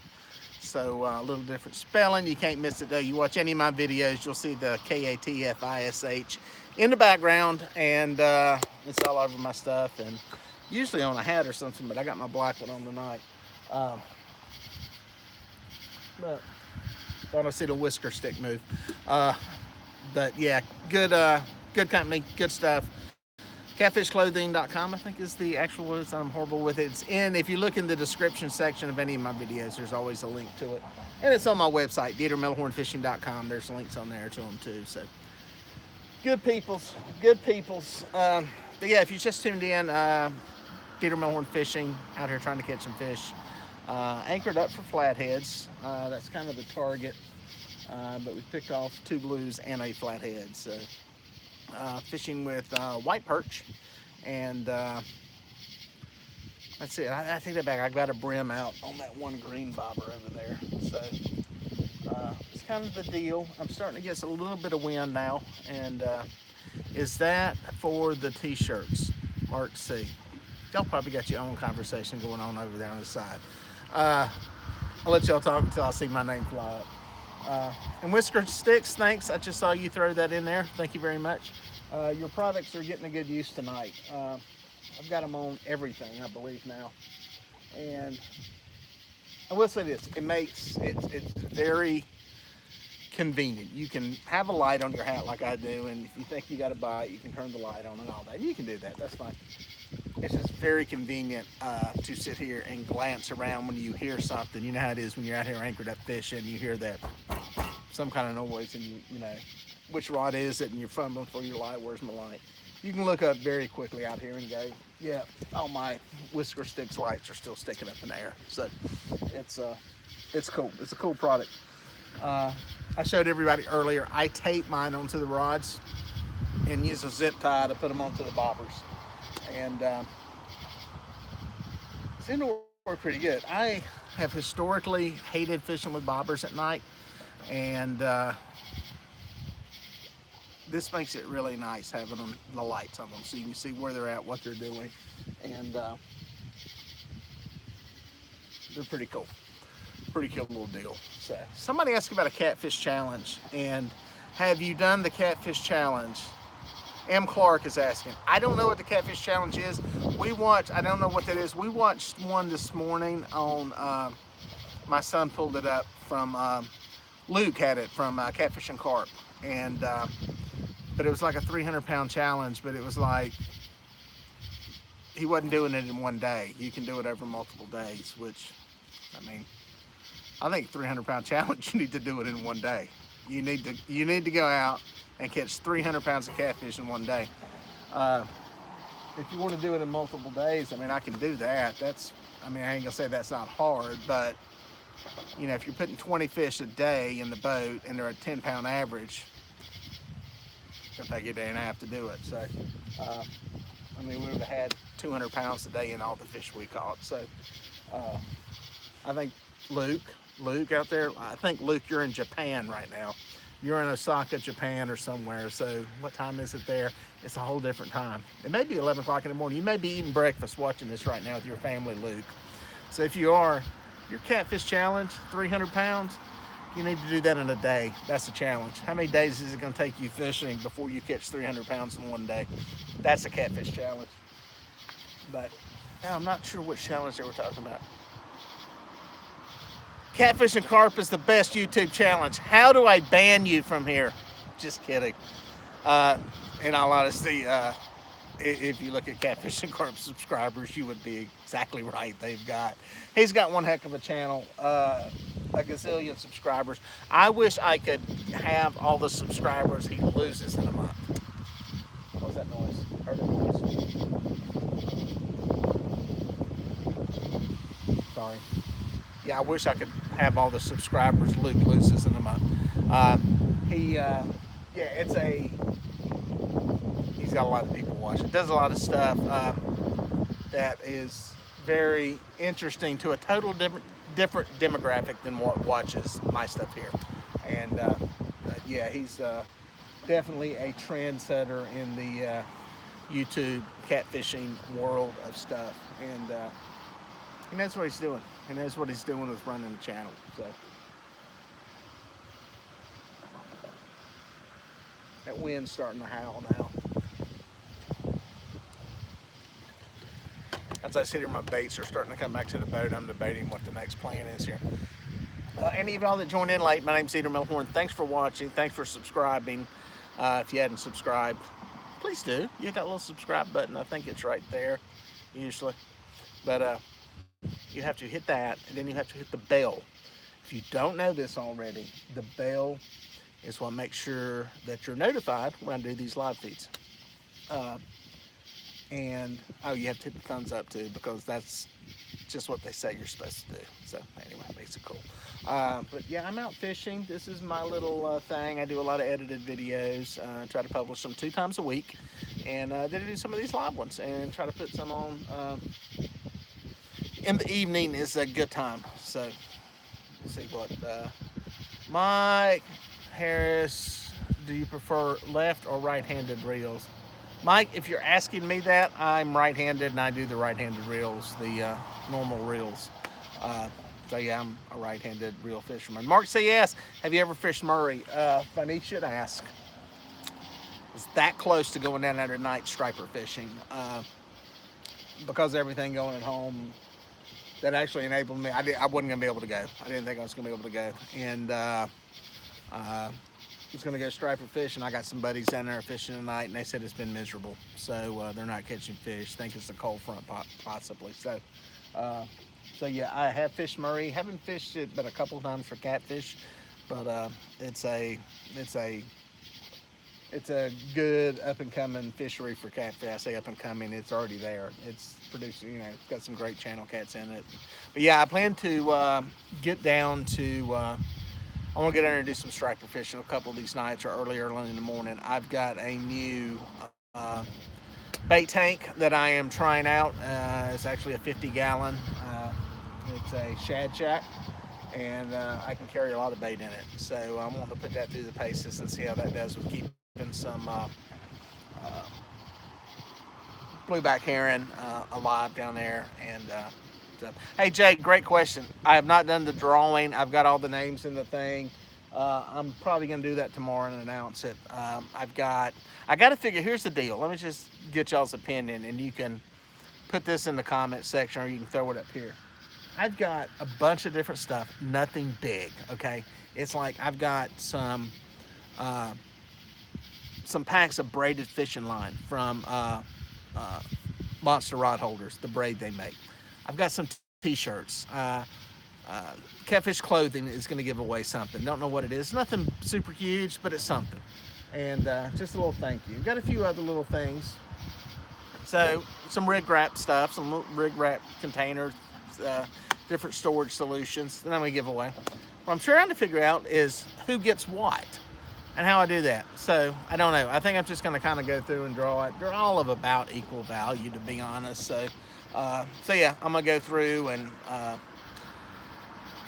So a little different spelling. You can't miss it though. You watch any of my videos, you'll see the Katfish in the background, and it's all over my stuff, and usually on a hat or something, but I got my black one on tonight. But want to see the Whisker Stix move. But yeah, good company, good stuff. Catfishclothing.com, I think, is the actual website. I'm horrible with it. It's in, if you look in the description section of any of my videos, there's always a link to it. And it's on my website, DieterMelhornFishing.com. There's links on there to them too. So good peoples, good peoples. But yeah, if you just tuned in, Dieter Melhorn Fishing, out here trying to catch some fish. Anchored up for flatheads. That's kind of the target. But we picked off 2 blues and a flathead. So fishing with white perch, and that's it. I take that back. I got a brim out on that one green bobber over there. So it's kind of the deal. I'm starting to get a little bit of wind now, and is that for the t-shirts? Mark C. Y'all probably got your own conversation going on over there on the side. I'll let y'all talk until I see my name fly up. And Whisker Stix, thanks. I just saw you throw that in there. Thank you very much. Your products are getting a good use tonight. I've got them on everything, I believe, now. And I will say this, it's very convenient. You can have a light on your hat like I do, and if you think you got to buy it, you can turn the light on and all that. You can do that, that's fine. It's just very convenient to sit here and glance around when you hear something. You know how it is when you're out here anchored up fishing, you hear that some kind of noise, and you know which rod is it, and you're fumbling for your light. Where's my light? You can look up very quickly out here and go, yeah, all my Whisker Stix lights are still sticking up in the air. So it's cool. It's a cool product. I showed everybody earlier, I tape mine onto the rods and use a zip tie to put them onto the bobbers. And it seemed to work pretty good. I have historically hated fishing with bobbers at night, and this makes it really nice having them, the lights on them, so you can see where they're at, what they're doing, and they're pretty cool. Pretty cool little deal. So somebody asked about a catfish challenge, and have you done the catfish challenge? M. Clark is asking. I don't know what the catfish challenge is. I don't know what that is. We watched one this morning on, my son pulled it up from, Luke had it from Catfish and Carp. And, but it was like a 300-pound challenge, but it was like, he wasn't doing it in one day. You can do it over multiple days, which, I mean, I think 300-pound challenge, you need to do it in one day. You need to go out and catch 300 pounds of catfish in one day. If you want to do it in multiple days, I mean, I can do that. I mean, I ain't gonna say that's not hard, but you know, if you're putting 20 fish a day in the boat and they're a 10-pound average, it's gonna take you a day and a half to do it. So, I mean, we would have had 200 pounds a day in all the fish we caught. So, I think Luke out there, I think Luke, you're in Japan right now. You're in Osaka, Japan or somewhere. So what time is it there? It's a whole different time. It may be 11 o'clock in the morning. You may be eating breakfast watching this right now with your family, Luke. So if you are, your catfish challenge, 300 pounds, you need to do that in a day. That's a challenge. How many days is it going to take you fishing before you catch 300 pounds in one day? That's a catfish challenge. But now I'm not sure which challenge they were talking about. Catfish and Carp is the best YouTube challenge. How do I ban you from here? Just kidding. In all honesty, if you look at Catfish and Carp subscribers, you would be exactly right. He's got one heck of a channel, a gazillion subscribers. I wish I could have all the subscribers he loses in a month. What was that noise? Heard that noise? Sorry. Yeah, I wish I could have all the subscribers Luke loses in a month. He's got a lot of people watching. Does a lot of stuff that is very interesting to a total different demographic than what watches my stuff here. And yeah, he's definitely a trendsetter in the YouTube catfishing world of stuff. And that's what he's doing. He knows what he's doing with running the channel. So that wind's starting to howl now. As I sit here, my baits are starting to come back to the boat. I'm debating what the next plan is here. Any of y'all that joined in late, my name's Melhorn. Thanks for watching. Thanks for subscribing. If you hadn't subscribed, please do. You hit that little subscribe button. I think it's right there, usually. But you have to hit that, and then you have to hit the bell. If you don't know this already, the bell is what makes sure that you're notified when I do these live feeds. And oh, you have to hit the thumbs up too, because that's just what they say you're supposed to do. So anyway, it makes it cool. But yeah, I'm out fishing. This is my little thing. I do a lot of edited videos. Try to publish them 2 times a week, and then I do some of these live ones and try to put some on in the evening. Is a good time. So let's see what Mike Harris, do you prefer left or right-handed reels? Mike, if you're asking me that, I'm right-handed and I do the right-handed reels, the normal reels. So yeah, I'm a right-handed reel fisherman. Mark CS, have you ever fished Murray? Funny you should ask. It's that close to going down there tonight striper fishing. Because of everything going at home, that actually enabled me. I wasn't gonna be able to go. I didn't think I was gonna be able to go. And was going to go striper fishing. I got some buddies down there fishing tonight, and they said it's been miserable. So they're not catching fish. Think it's a cold front possibly. So yeah, I have fished Murray. Haven't fished it but a couple of times for catfish. But it's a good up and coming fishery for catfish. I say up and coming. It's already there. It's producing. It's got some great channel cats in it. But yeah, I plan to get down to. I want to get in there and do some striper fishing a couple of these nights or early in the morning. I've got a new bait tank that I am trying out. It's actually a 50-gallon. It's a shad shack, and I can carry a lot of bait in it. So I'm wanting to put that through the paces and see how that does with keeping some blueback herring alive down there. And hey Jake, great question. I have not done the drawing. I've got all the names in the thing. I'm probably gonna do that tomorrow and announce it. I got to figure. Here's the deal. Let me just get y'all's opinion, and you can put this in the comment section, or you can throw it up here. I've got a bunch of different stuff. Nothing big. Okay, it's like I've got some packs of braided fishing line from Monster Rod Holders, the braid they make. I've got some t-shirts. Catfish Clothing is going to give away something. Don't know what it is. Nothing super huge, but it's something. And just a little thank you. Got a few other little things. So some rig wrap stuff, some rig wrap containers, different storage solutions that I'm going to give away. What I'm trying to figure out is who gets what and how I do that. So I don't know. I think I'm just going to kind of go through and draw it. They're all of about equal value, to be honest. So yeah, I'm gonna go through and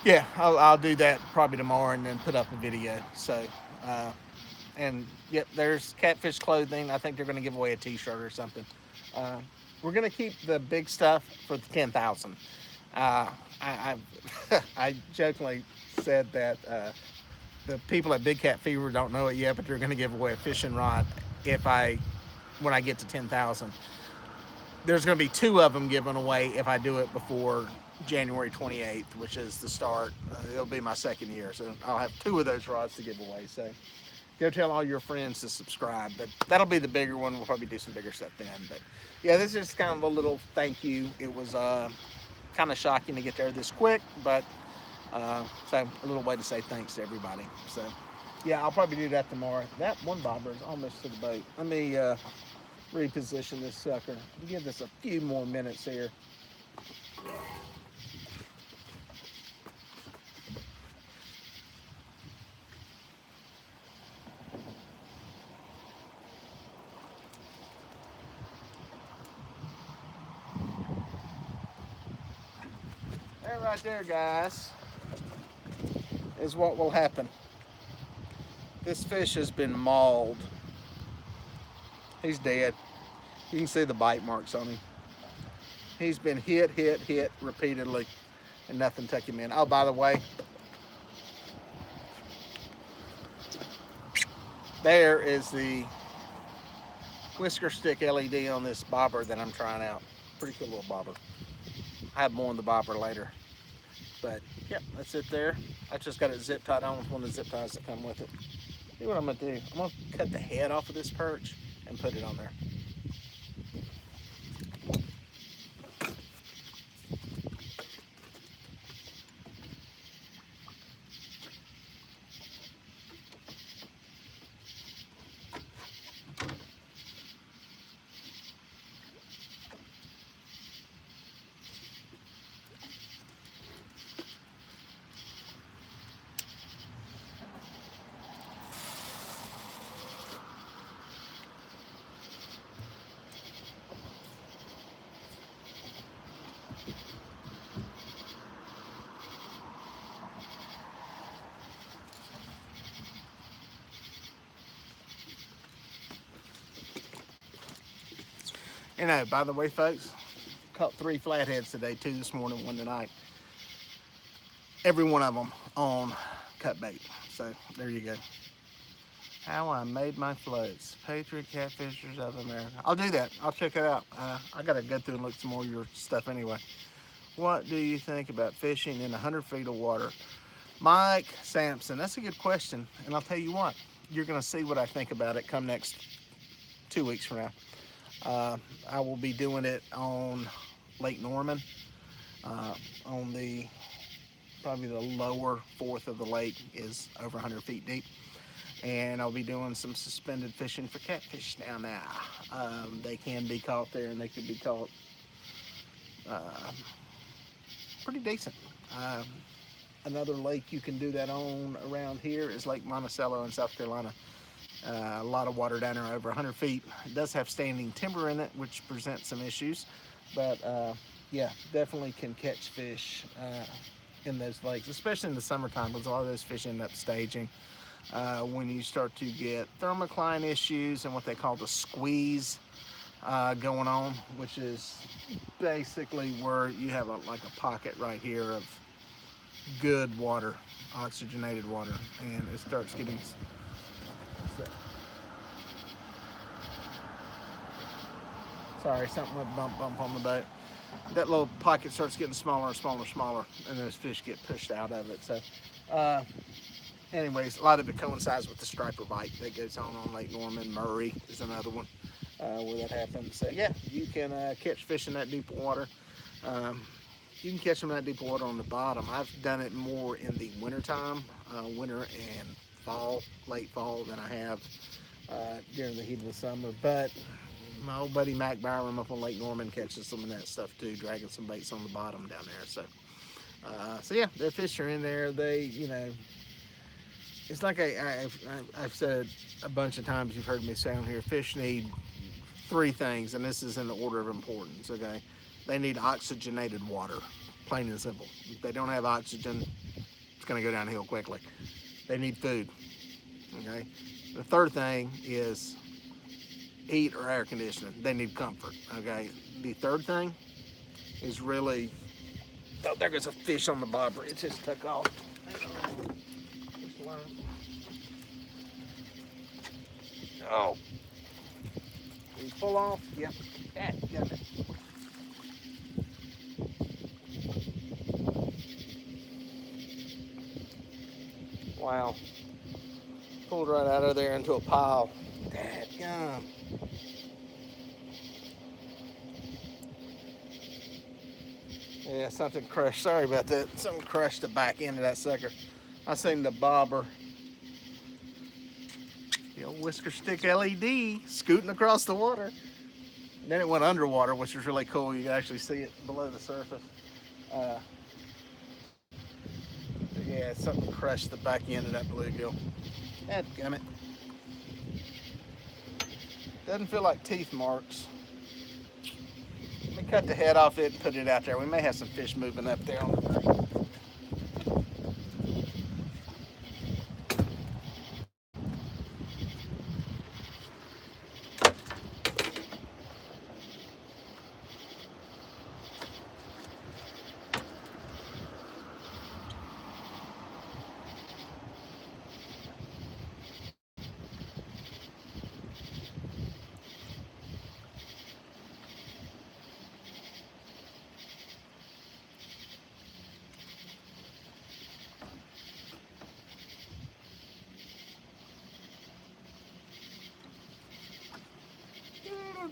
yeah, I'll do that probably tomorrow and then put up a video. So and yep, there's Catfish Clothing. I think they're gonna give away a t-shirt or something. We're gonna keep the big stuff for the 10,000. I jokingly said that the people at Big Cat Fever don't know it yet, but they're gonna give away a fishing rod when I get to 10,000. There's going to be 2 of them given away if I do it before January 28th, which is the start. It'll be my 2nd year, so I'll have 2 of those rods to give away. So go tell all your friends to subscribe. But that'll be the bigger one. We'll probably do some bigger stuff then. But yeah, this is kind of a little thank you. It was kind of shocking to get there this quick, but so a little way to say thanks to everybody. So yeah, I'll probably do that tomorrow. That one bobber is almost to the boat. Let me reposition this sucker. Give this a few more minutes here. That right there, guys, is what will happen. This fish has been mauled. He's dead. You can see the bite marks on him. He's been hit repeatedly. and nothing took him in. Oh, by the way, there is the Whisker Stix LED on this bobber that I'm trying out. Pretty cool little bobber. I have more on the bobber later. But, yep, that's it there. I just got it zip tied on with one of the zip ties that come with it. See what I'm going to do? I'm going to cut the head off of this perch and put it on there. You know, by the way, folks, caught 3 flatheads today, 2 this morning, 1 tonight. Every one of them on cut bait. So there you go. How I made my floats. Patriot Catfishers of America. I'll do that. I'll check it out. I got to go through and look some more of your stuff anyway. What do you think about fishing in 100 feet of water? Mike Sampson, that's a good question. And I'll tell you what, you're going to see what I think about it come next 2 weeks from now. I will be doing it on Lake Norman, on the, probably the lower fourth of the lake is over 100 feet deep. And I'll be doing some suspended fishing for catfish down there. They can be caught there, and they could be caught pretty decent. Another lake you can do that on around here is Lake Monticello in South Carolina. A lot of water down there over 100 feet. It does have standing timber in it, which presents some issues, but yeah, definitely can catch fish in those lakes, especially in the summertime, because a lot of those fish end up staging. When you start to get thermocline issues and what they call the squeeze going on, which is basically where you have like a pocket right here of good water, oxygenated water, and it starts getting sorry, something went bump on the boat. That little pocket starts getting smaller and smaller and smaller, and those fish get pushed out of it. So anyways, a lot of it coincides with the striper bite that goes on Lake Norman. Murray is another one where that happens. So yeah, you can catch fish in that deep water. You can catch them in that deep water on the bottom. I've done it more in the wintertime, winter and fall, late fall, than I have during the heat of the summer. But my old buddy Mac Byram up on Lake Norman catches some of that stuff too, dragging some baits on the bottom down there. So, so yeah, the fish are in there. They, you know, it's like I've said a bunch of times, you've heard me say on here, fish need 3 things, and this is in the order of importance, okay? They need oxygenated water, plain and simple. If they don't have oxygen, it's gonna go downhill quickly. They need food, okay? The 3rd thing is heat or air conditioning. They need comfort, okay? The 3rd thing is really, oh, there goes a fish on the bobber. It just took off. Oh. Did he pull off? Yep. Got it. Wow. Pulled right out of there into a pile. Dadgum. Yeah, something crushed. Sorry about that. Something crushed the back end of that sucker. I seen the bobber, the old Whisker Stix LED, scooting across the water. And then it went underwater, which was really cool. You can actually see it below the surface. Yeah, something crushed the back end of that bluegill. Dadgummit. Doesn't feel like teeth marks. Let me cut the head off it and put it out there. We may have some fish moving up there on the bank. All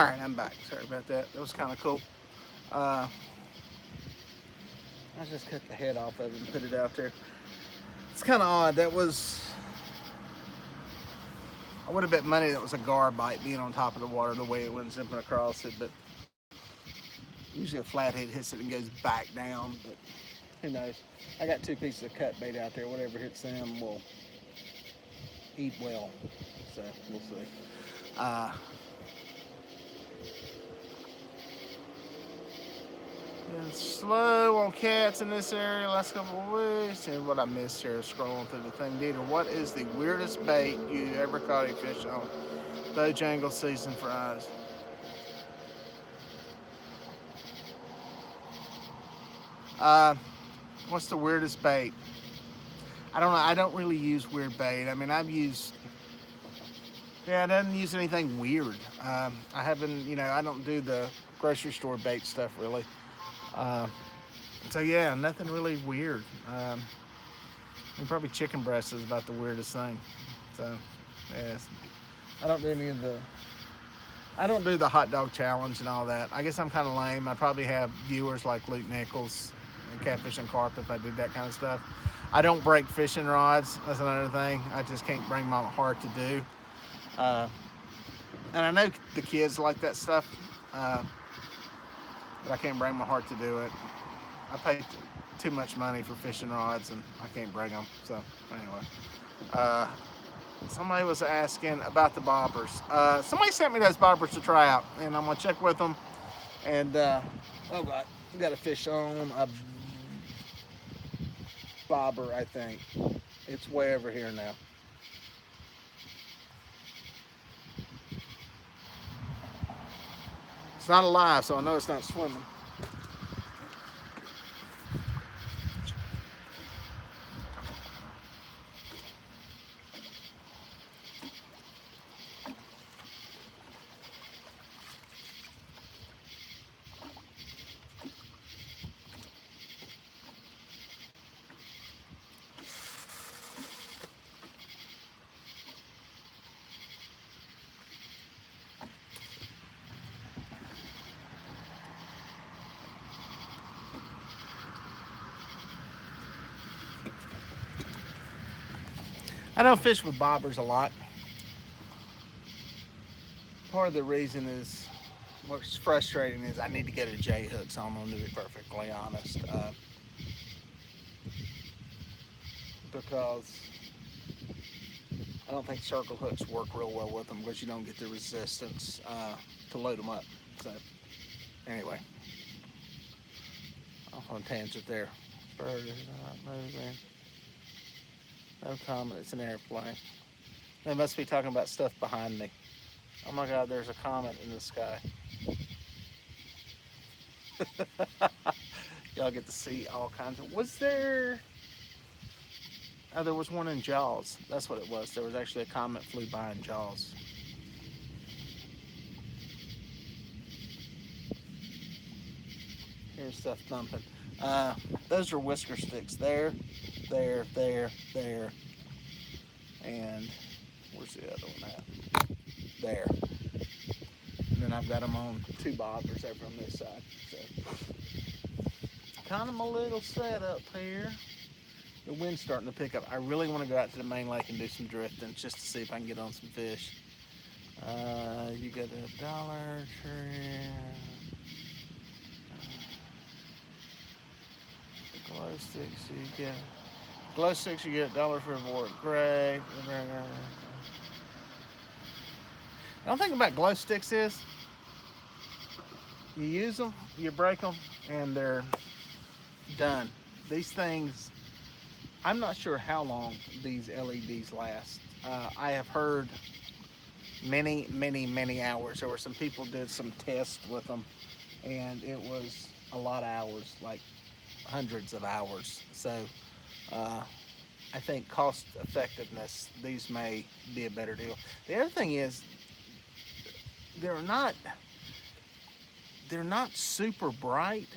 right, I'm back. Sorry about that. That was kind of cool. I just cut the head off of it and put it out there. It's kind of odd. That was, I would have bet money that was a gar bite being on top of the water the way it went zipping across it, but usually a flathead hits it and goes back down, but who knows. I got 2 pieces of cut bait out there. Whatever hits them will eat well, so we'll see. Been slow on cats in this area last couple of weeks. And what I missed here scrolling through the thing. Dieter, what is the weirdest bait you ever caught a fish on? Bojangle season fries. What's the weirdest bait? I don't know. I don't really use weird bait. I mean, I didn't use anything weird. I haven't, I don't do the grocery store bait stuff really. So yeah, nothing really weird. And probably chicken breast is about the weirdest thing. So yeah, I don't do the hot dog challenge and all that. I guess I'm kind of lame. I probably have viewers like Luke Nichols and Catfish and Carp if I did that kind of stuff. I don't break fishing rods. That's another thing I just can't bring my heart to do. And I know the kids like that stuff. But I can't bring my heart to do it. I pay too much money for fishing rods and I can't bring them. So anyway, somebody was asking about the bobbers. Somebody sent me those bobbers to try out, and I'm gonna check with them. And oh God, we got a fish on a bobber. I think it's way over here now. It's not alive, so I know it's not swimming. I don't fish with bobbers a lot. Part of the reason is, what's frustrating is I need to get a J hook, so I'm going to be perfectly honest. Because I don't think circle hooks work real well with them because you don't get the resistance to load them up. So anyway, off on a tangent there. Bird is not moving. No comment, it's an airplane. They must be talking about stuff behind me. Oh my God, there's a comet in the sky. Y'all get to see all kinds of, was there, oh, there was one in Jaws. That's what it was. There was actually a comet flew by in Jaws. Here's stuff thumping. Those are Whisker Stix. There, and where's the other one at? There. And then I've got them on 2 bobbers over on this side. So, kind of my little setup here. The wind's starting to pick up. I really want to go out to the main lake and do some drifting just to see if I can get on some fish. You got a Dollar Tree. Glow sticks, you get $1 for a board. Great. The only thing about glow sticks is you use them, you break them, and they're done. These things, I'm not sure how long these LEDs last. I have heard many hours. There were some people did some tests with them, and it was a lot of hours, like hundreds of hours. So I think cost effectiveness, these may be a better deal. The other thing is they're not they're not super bright,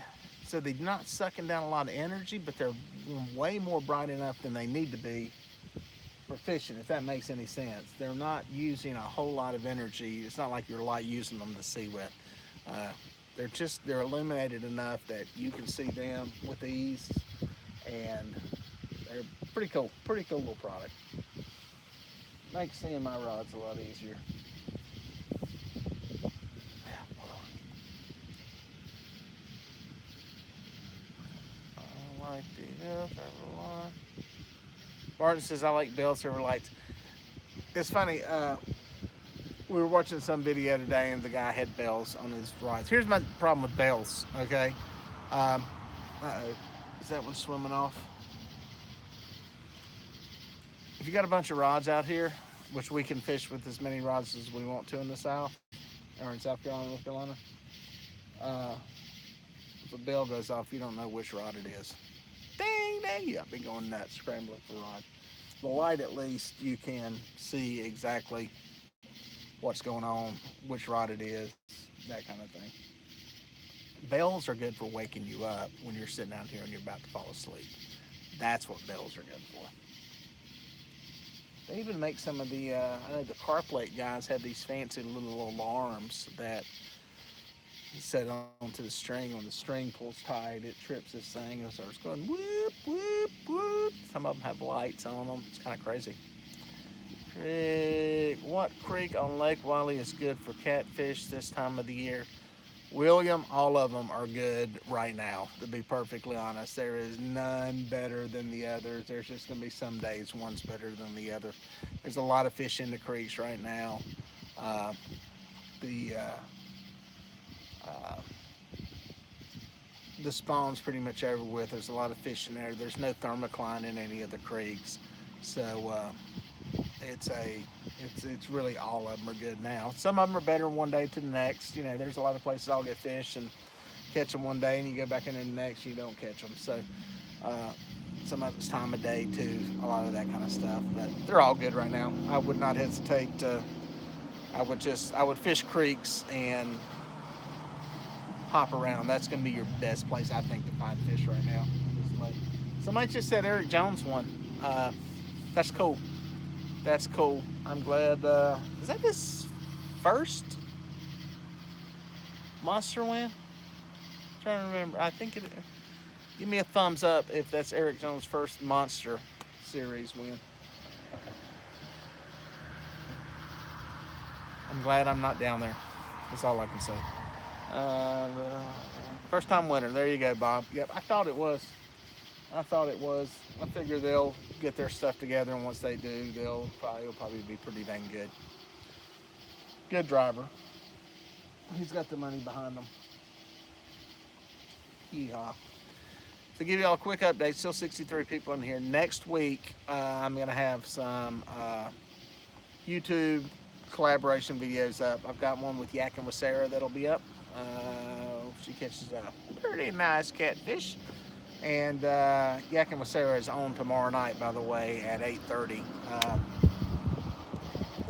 so they're not sucking down a lot of energy, but they're way more bright enough than they need to be for fishing, if that makes any sense. They're not using a whole lot of energy. It's not like you're light using them to see with. They're illuminated enough that you can see them with ease, and they're pretty cool little product. Makes seeing my rods a lot easier. I like the line. Martin says I like bell silver lights. It's funny. We were watching some video today, and the guy had bells on his rods. Here's my problem with bells. Okay. Uh-oh. Is that one swimming off? If you got a bunch of rods out here, which we can fish with as many rods as we want to in the South, or in South Carolina, North Carolina, if a bell goes off, you don't know which rod it is. Ding, ding, yeah, I've been going nuts scrambling for rod. The light, at least, you can see exactly what's going on, which rod it is, that kind of thing. Bells are good for waking you up when you're sitting out here and you're about to fall asleep. That's what bells are good for. They even make some of the, I know the CarPlate guys have these fancy little alarms that you set onto the string. When the string pulls tight, it trips this thing and starts going whoop, whoop, whoop. Some of them have lights on them. It's kind of crazy. What creek on Lake Wiley is good for catfish this time of the year? William, all of them are good right now, to be perfectly honest. There is none better than the others. There's just going to be some days one's better than the other. There's a lot of fish in the creeks right now. The spawn's pretty much over with. There's a lot of fish in there. There's no thermocline in any of the creeks. So it's really all of them are good now. Some of them are better one day to the next. You know, there's a lot of places I'll get fish and catch them one day, and you go back in the next, you don't catch them. So some of it's time of day too, a lot of that kind of stuff. But they're all good right now. I would not hesitate to. I would fish creeks and hop around. That's going to be your best place, I think, to find fish right now. Somebody just said Eric Jones won. That's cool. That's cool. I'm glad. Is that his first monster win? I'm trying to remember. I think it. Give me a thumbs up if that's Eric Jones' first monster series win. I'm glad I'm not down there. That's all I can say. First time winner. There you go, Bob. Yep, I thought it was. I figure they'll get their stuff together, and once they do, it'll probably be pretty dang good. Good driver. He's got the money behind him. Yeehaw. To give you all a quick update, still 63 people in here. Next week, I'm going to have some YouTube collaboration videos up. I've got one with Yakking with Sarah that'll be up. She catches a pretty nice catfish. And Yakking with Sarah is on tomorrow night, by the way, at 8:30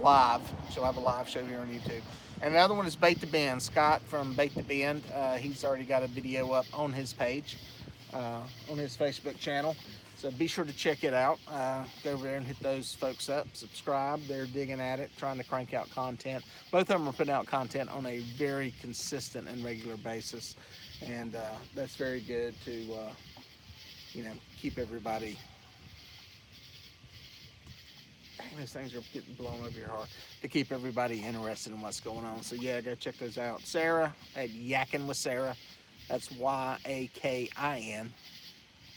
live. She'll have a live show here on YouTube. And another one is Bait to Bend. Scott from Bait to Bend. He's already got a video up on his page, on his Facebook channel. So be sure to check it out. Go over there and hit those folks up. Subscribe. They're digging at it, trying to crank out content. Both of them are putting out content on a very consistent and regular basis. And that's very good to, keep everybody. Dang, those things are getting blown over your heart. To keep everybody interested in what's going on. So yeah, go check those out. Sarah at Yakking with Sarah. That's YAKIN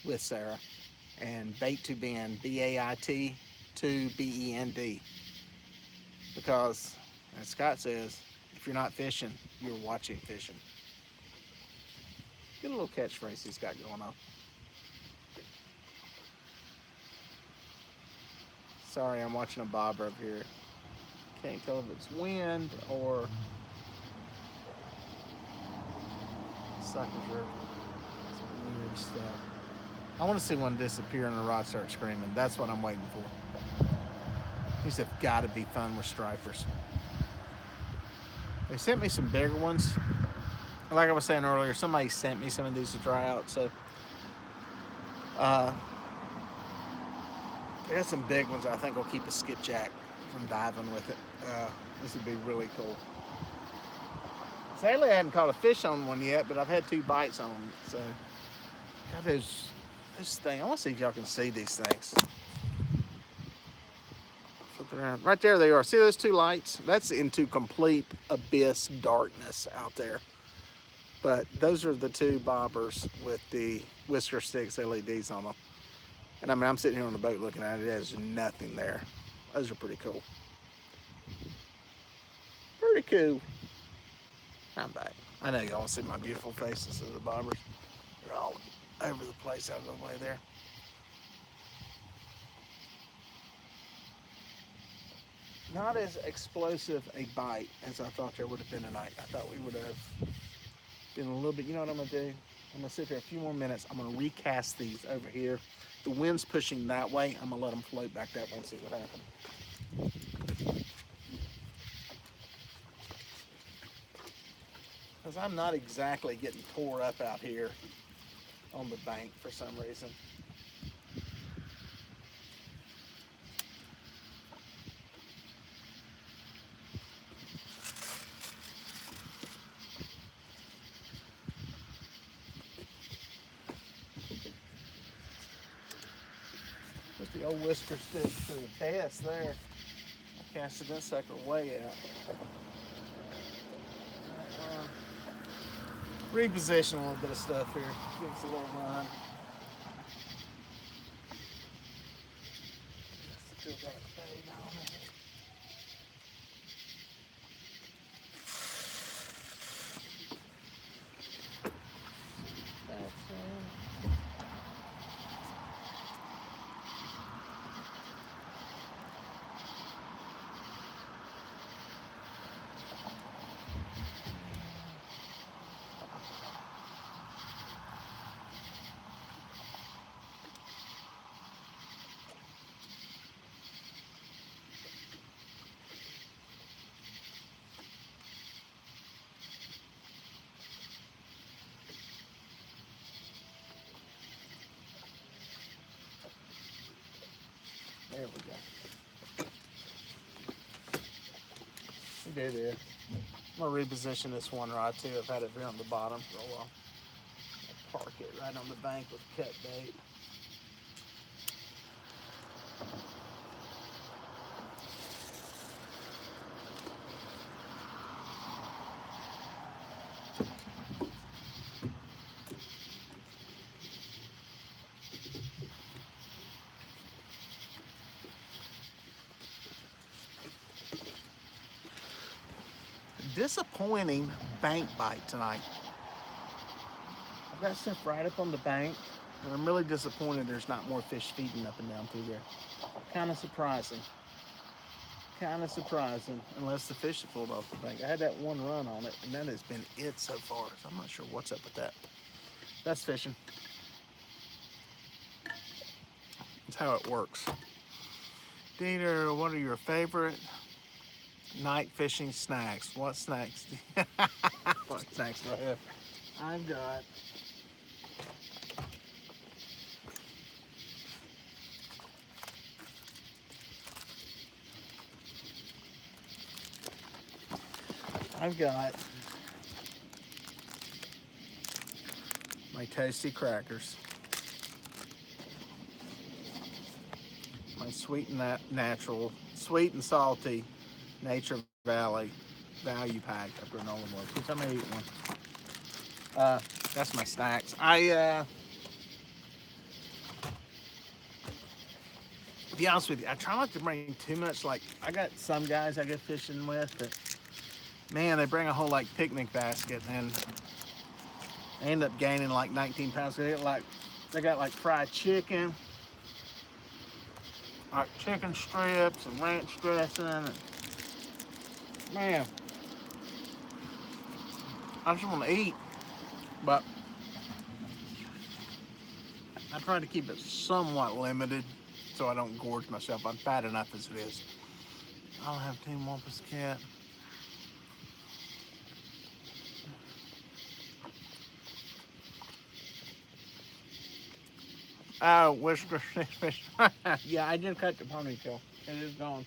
with Sarah. And Bait to Bend, BAIT to BEND. Because, as Scott says, if you're not fishing, you're watching fishing. Get a little catchphrase he's got going on. Sorry, I'm watching a bobber up here. Can't tell if it's wind or suckers or some weird stuff. I want to see one disappear and the rod start screaming. That's what I'm waiting for. These have got to be fun with stripers. They sent me some bigger ones. Like I was saying earlier, somebody sent me some of these to try out. So uh, I got some big ones I think will keep a skipjack from diving with it. This would be really cool. Sadly, I hadn't caught a fish on one yet, but I've had 2 bites on them. So got this thing. I want to see if y'all can see these things. Flip it around. Right there they are. See those 2 lights? That's into complete abyss darkness out there. But those are the 2 bobbers with the Whisker Stix LEDs on them. And I mean, I'm sitting here on the boat looking at it. There's nothing there. Those are pretty cool. Pretty cool. I'm back. I know y'all want to see my beautiful faces of the bobbers. They're all over the place out of the way there. Not as explosive a bite as I thought there would have been tonight. I thought we would have been a little bit, you know what I'm gonna do? I'm gonna sit here a few more minutes. I'm gonna recast these over here. The wind's pushing that way. I'm gonna let them float back that way and see what happens. Because I'm not exactly getting tore up out here on the bank for some reason. Just the old Whisker Stix for the test there. I casted that sucker way out. Reposition a little bit of stuff here. Give us a little run. Still got a fade on it. There we go. We did it. I'm going to reposition this one rod too. I've had it here on the bottom for a while. I'll park it right on the bank with cut bait. Disappointing bank bite tonight. I've got stuff right up on the bank, and I'm really disappointed there's not more fish feeding up and down through there. Kind of surprising. Kind of surprising, unless the fish have pulled off the bank. I had that one run on it, and that has been it so far. So I'm not sure what's up with that. That's fishing. That's how it works. Dieter, what are your favorite night fishing snacks? What snacks? What snacks do I have? I've got my toasty crackers, my sweet and natural, sweet and salty Nature Valley value pack of granola bars. Each time I eat one. That's my snacks. To be honest with you, I try not to bring too much. Like, I got some guys I go fishing with that, man, they bring a whole like picnic basket and they end up gaining like 19 pounds. They got like fried chicken, like chicken strips and ranch dressing. And, man, I just want to eat, but I try to keep it somewhat limited so I don't gorge myself. I'm fat enough as it is. I'll have Team Wampus Cat. Oh, Whisker Stix. Yeah, I did cut the ponytail. It is gone.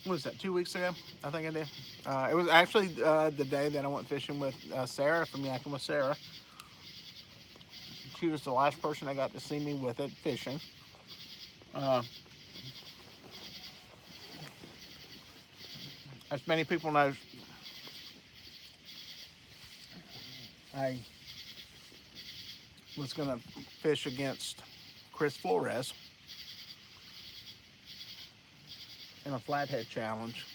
What was that, 2 weeks ago? I think I did. It was actually the day that I went fishing with Sarah from Yakking with Sarah. She was the last person that got to see me with it fishing. As many people know, I was going to fish against Chris Flores in a flathead challenge,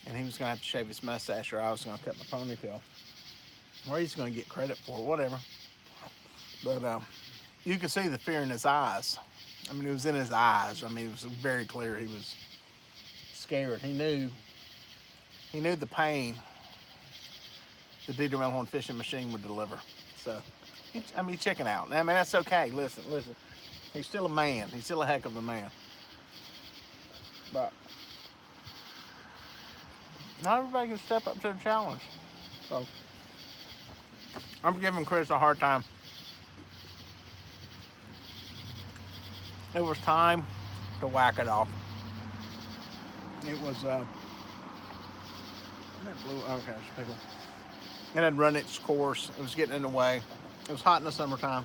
and he was going to have to shave his mustache, or I was going to cut my ponytail. Or he's going to get credit for it, whatever. But you could see the fear in his eyes. I mean, it was in his eyes. I mean, it was very clear he was scared. He knew the pain the Dieter Melhorn fishing machine would deliver. So, I mean, checking out. I mean, that's okay. Listen. He's still a man. He's still a heck of a man. But not everybody can step up to the challenge. So, I'm giving Chris a hard time. It was time to whack it off. It was, that blue, okay, it's pickle. It had run its course. It was getting in the way. It was hot in the summertime.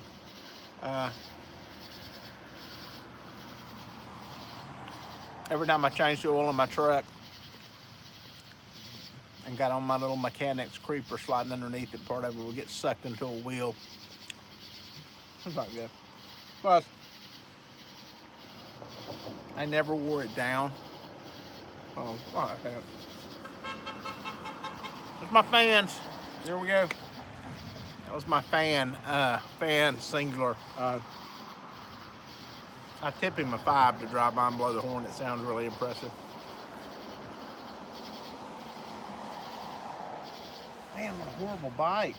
Every time I changed the oil in my truck and got on my little mechanic's creeper sliding underneath it, part of it would get sucked into a wheel. It's not good. Plus, I never wore it down. Oh, okay. There's my fans. There we go. That was my fan singular. I tip him a 5 to drive by and blow the horn. It sounds really impressive. Man, what a horrible bite.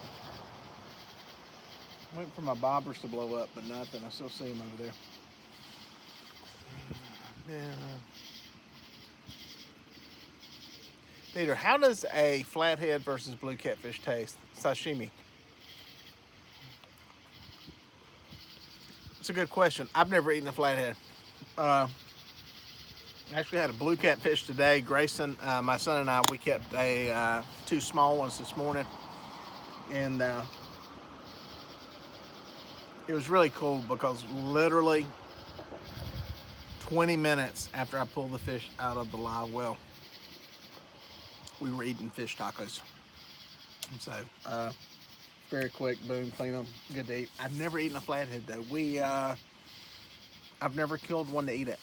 Went for my bobbers to blow up, but nothing. I still see him over there. Yeah. Peter, how does a flathead versus blue catfish taste? Sashimi. It's a good question. I've never eaten a flathead. I actually had a blue catfish today. Grayson, my son and I, we kept 2 small ones this morning. And it was really cool because literally 20 minutes after I pulled the fish out of the live well, we were eating fish tacos. So, very quick, boom, clean them, good to eat. I've never eaten a flathead though. I've never killed one to eat it.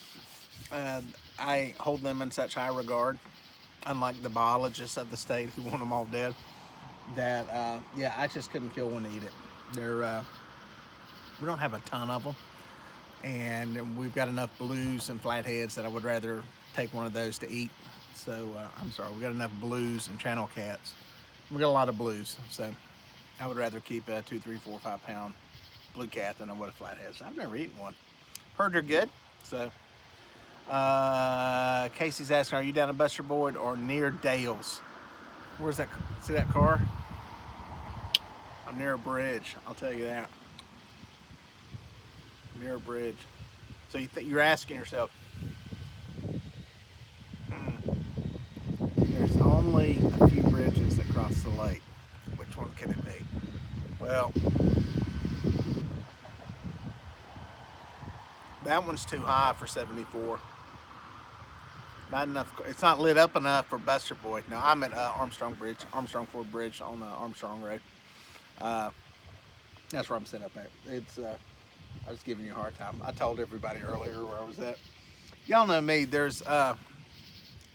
I hold them in such high regard, unlike the biologists of the state who want them all dead, that, yeah, I just couldn't kill one to eat it. We don't have a ton of them, and we've got enough blues and flatheads that I would rather take one of those to eat. So, I'm sorry, we got enough blues and channel cats. We got a lot of blues, so I would rather keep a 2, 3, 4, 5 pound blue cat than I would a flathead. So I've never eaten one. Heard they're good. So, Casey's asking, are you down at Buster Boyd or near Dale's? Where's that? See that car? I'm near a bridge. I'll tell you that. Near a bridge. So you're asking yourself, there's only a few bridges that cross the lake. Which one can it be? Well, that one's too high for 74. Not enough. It's not lit up enough for Buster Boyd. No, I'm at Armstrong Ford Bridge on Armstrong Road. That's where I'm set up at. It's. I was giving you a hard time. I told everybody earlier where I was at. Y'all know me. There's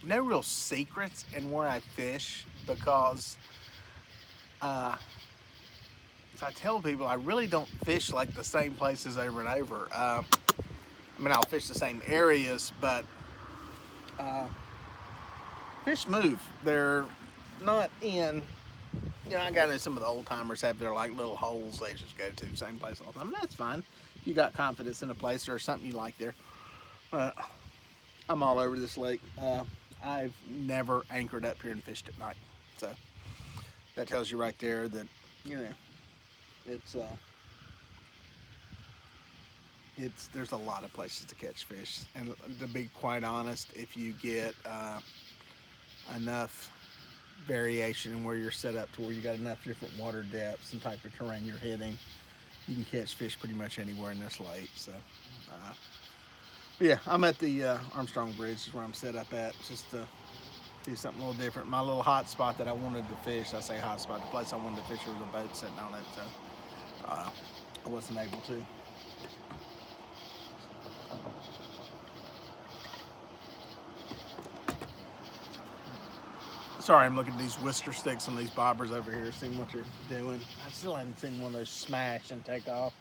no real secrets in where I fish because so I tell people I really don't fish like the same places over and over. I mean, I'll fish the same areas, but fish move. They're not in You know, I got some of the old timers have their like little holes they just go to, same place all the time. That's fine. You got confidence in a place or something you like there. Uh, I'm all over this lake. I've never anchored up here and fished at night, so that tells you right there that you know it's there's a lot of places to catch fish. And to be quite honest, if you get enough variation in where you're set up to where you got enough different water depths and type of terrain you're hitting, you can catch fish pretty much anywhere in this lake. So, yeah, I'm at the Armstrong Bridge is where I'm set up at, just to do something a little different. My little hot spot that I wanted to fish, I say hot spot, the place I wanted to fish was a boat sitting on it, so I wasn't able to. Sorry, I'm looking at these Whisker Stix and these bobbers over here, seeing what they're doing. I still haven't seen one of those smash and take off.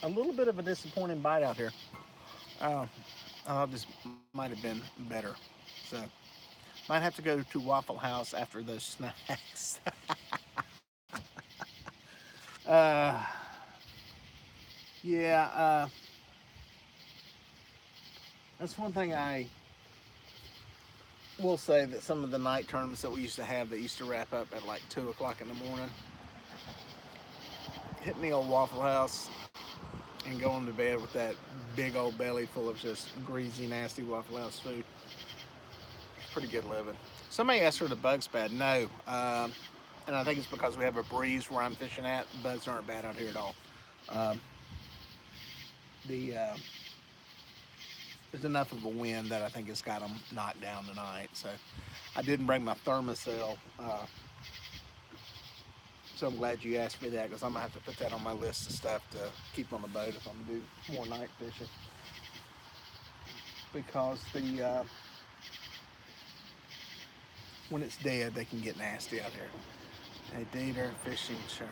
A little bit of a disappointing bite out here. I thought this might have been better. So, might have to go to Waffle House after those snacks. uh, yeah, that's one thing I will say, that some of the night tournaments that we used to have that used to wrap up at like 2 o'clock in the morning, hit me old Waffle House and going to bed with that big old belly full of just greasy, nasty Waffle House food. It's pretty good living. Somebody asked for the bugs bad. No. And I think it's because we have a breeze where I'm fishing at. Bugs aren't bad out here at all. Um, there's enough of a wind that I think it's got them knocked down tonight. So I didn't bring my thermocell. So I'm glad you asked me that, because I'm going to have to put that on my list of stuff to keep on the boat if I'm going to do more night fishing. Because when it's dead, they can get nasty out here. Hey, Dieter, fishing shirt.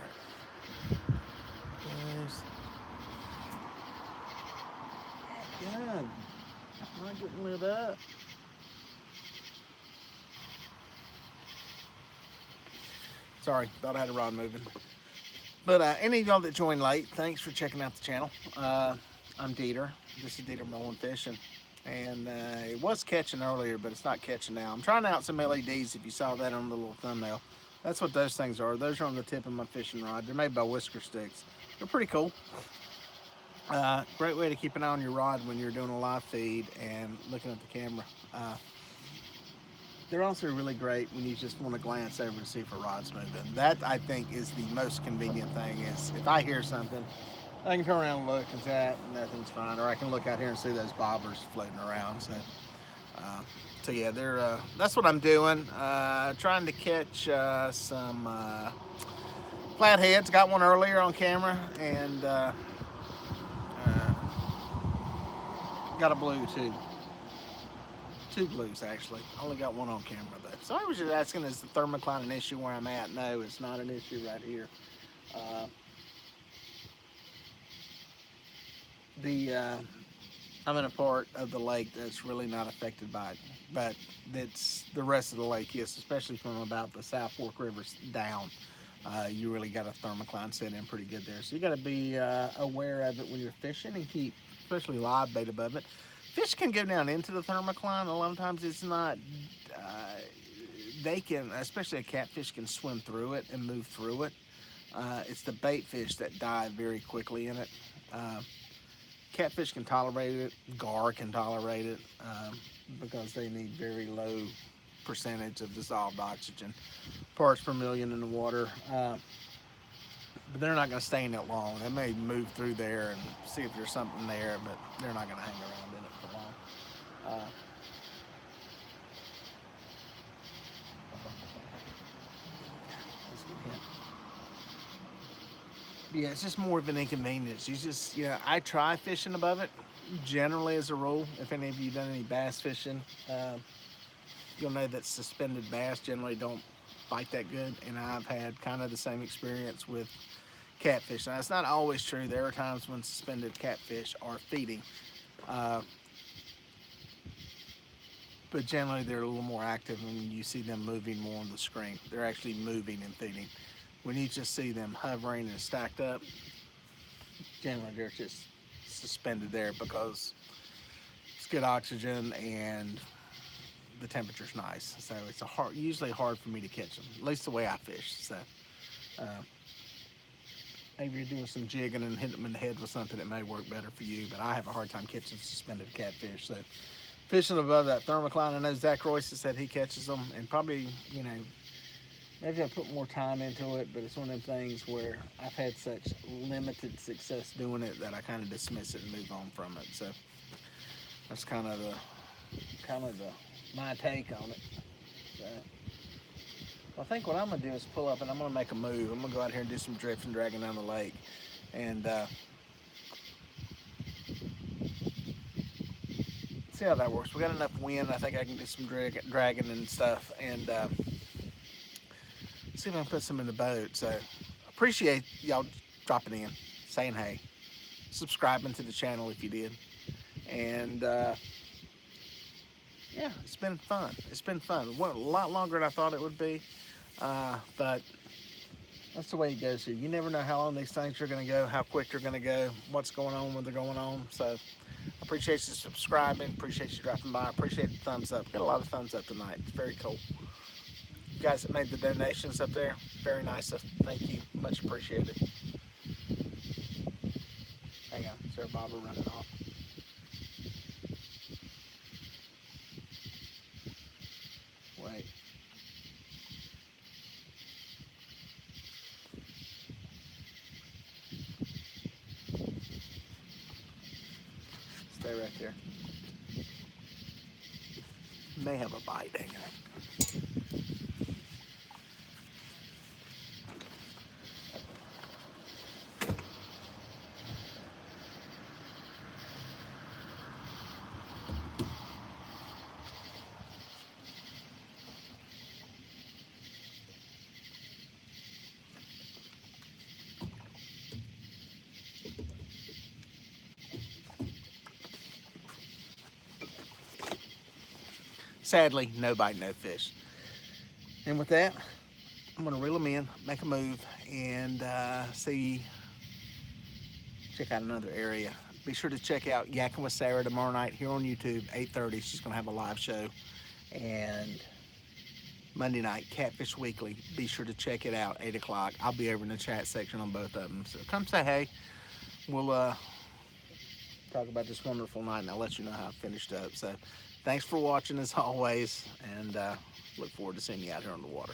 God, I'm not getting lit up. Sorry, thought I had a rod moving. But any of y'all that joined late, thanks for checking out the channel. I'm Dieter. This is Dieter Melhorn Fishing. And it was catching earlier, but it's not catching now. I'm trying out some LEDs, if you saw that on the little thumbnail. That's what those things are. Those are on the tip of my fishing rod. They're made by Whisker Stix. They're pretty cool. Great way to keep an eye on your rod when you're doing a live feed and looking at the camera. They're also really great when you just want to glance over to see if a rod's moving. That, I think, is the most convenient thing. Is if I hear something, I can turn around and look and say, nothing's fine. Or I can look out here and see those bobbers floating around. So yeah, that's what I'm doing. Trying to catch some flatheads. Got one earlier on camera, and got a blue too. 2 blues actually. Only got one on camera though. So I was just asking, is the thermocline an issue where I'm at? No, it's not an issue right here. I'm in a part of the lake that's really not affected by it, but it's the rest of the lake, yes, especially from about the South Fork River down. You really got a thermocline set in pretty good there. So you got to be aware of it when you're fishing, and keep especially live bait above it. Fish can go down into the thermocline. A lot of times it's not, they can, especially a catfish, can swim through it and move through it. It's the bait fish that die very quickly in it. Catfish can tolerate it, gar can tolerate it, because they need very low percentage of dissolved oxygen, parts per million in the water. But they're not going to stay in it long. They may move through there and see if there's something there, but they're not going to hang around in it for long. Yeah, it's just more of an inconvenience. I try fishing above it, generally as a rule. If any of you done any bass fishing, you'll know that suspended bass generally don't bite that good, and I've had kind of the same experience with catfish. Now, it's not always true. There are times when suspended catfish are feeding. but generally they're a little more active when you see them moving more on the screen. They're actually moving and feeding. When you just see them hovering and stacked up, generally they're just suspended there because it's good oxygen and the temperature's nice. So it's usually hard for me to catch them, at least the way I fish. So maybe you're doing some jigging and hitting them in the head with something that may work better for you, but I have a hard time catching suspended catfish. So fishing above that thermocline, I know Zach Royce said he catches them, and probably, you know, maybe I put more time into it, but it's one of them things where I've had such limited success doing it that I kind of dismiss it and move on from it. So that's kind of my take on it. So, I think what I'm gonna do is pull up and I'm gonna make a move. I'm gonna go out here and do some drifting, dragging down the lake, and see how that works. We got enough wind. I think I can do some dragging and stuff, and see if I can put some in the boat. So appreciate y'all dropping in, saying hey, subscribing to the channel if you did, and yeah, it's been fun. It's been fun. It went a lot longer than I thought it would be, but that's the way it goes here. You never know how long these things are going to go, how quick they're going to go, what's going on when they're going on. So I appreciate you subscribing, appreciate you dropping by, appreciate the thumbs up. Got a lot of thumbs up tonight. It's very cool. You guys that made the donations up there, very nice. Thank you. Much appreciated. Hang on, is there a bobber running off? Wait. Stay right there. May have a bite, hang on. Sadly, no bite, no fish. And with that, I'm gonna reel them in, make a move, and check out another area. Be sure to check out Yakking with Sarah tomorrow night here on YouTube, 8:30. She's gonna have a live show. And Monday night, Catfish Weekly. Be sure to check it out, 8 o'clock. I'll be over in the chat section on both of them. So come say hey. We'll talk about this wonderful night, and I'll let you know how I finished up. So thanks for watching as always, and look forward to seeing you out here on the water.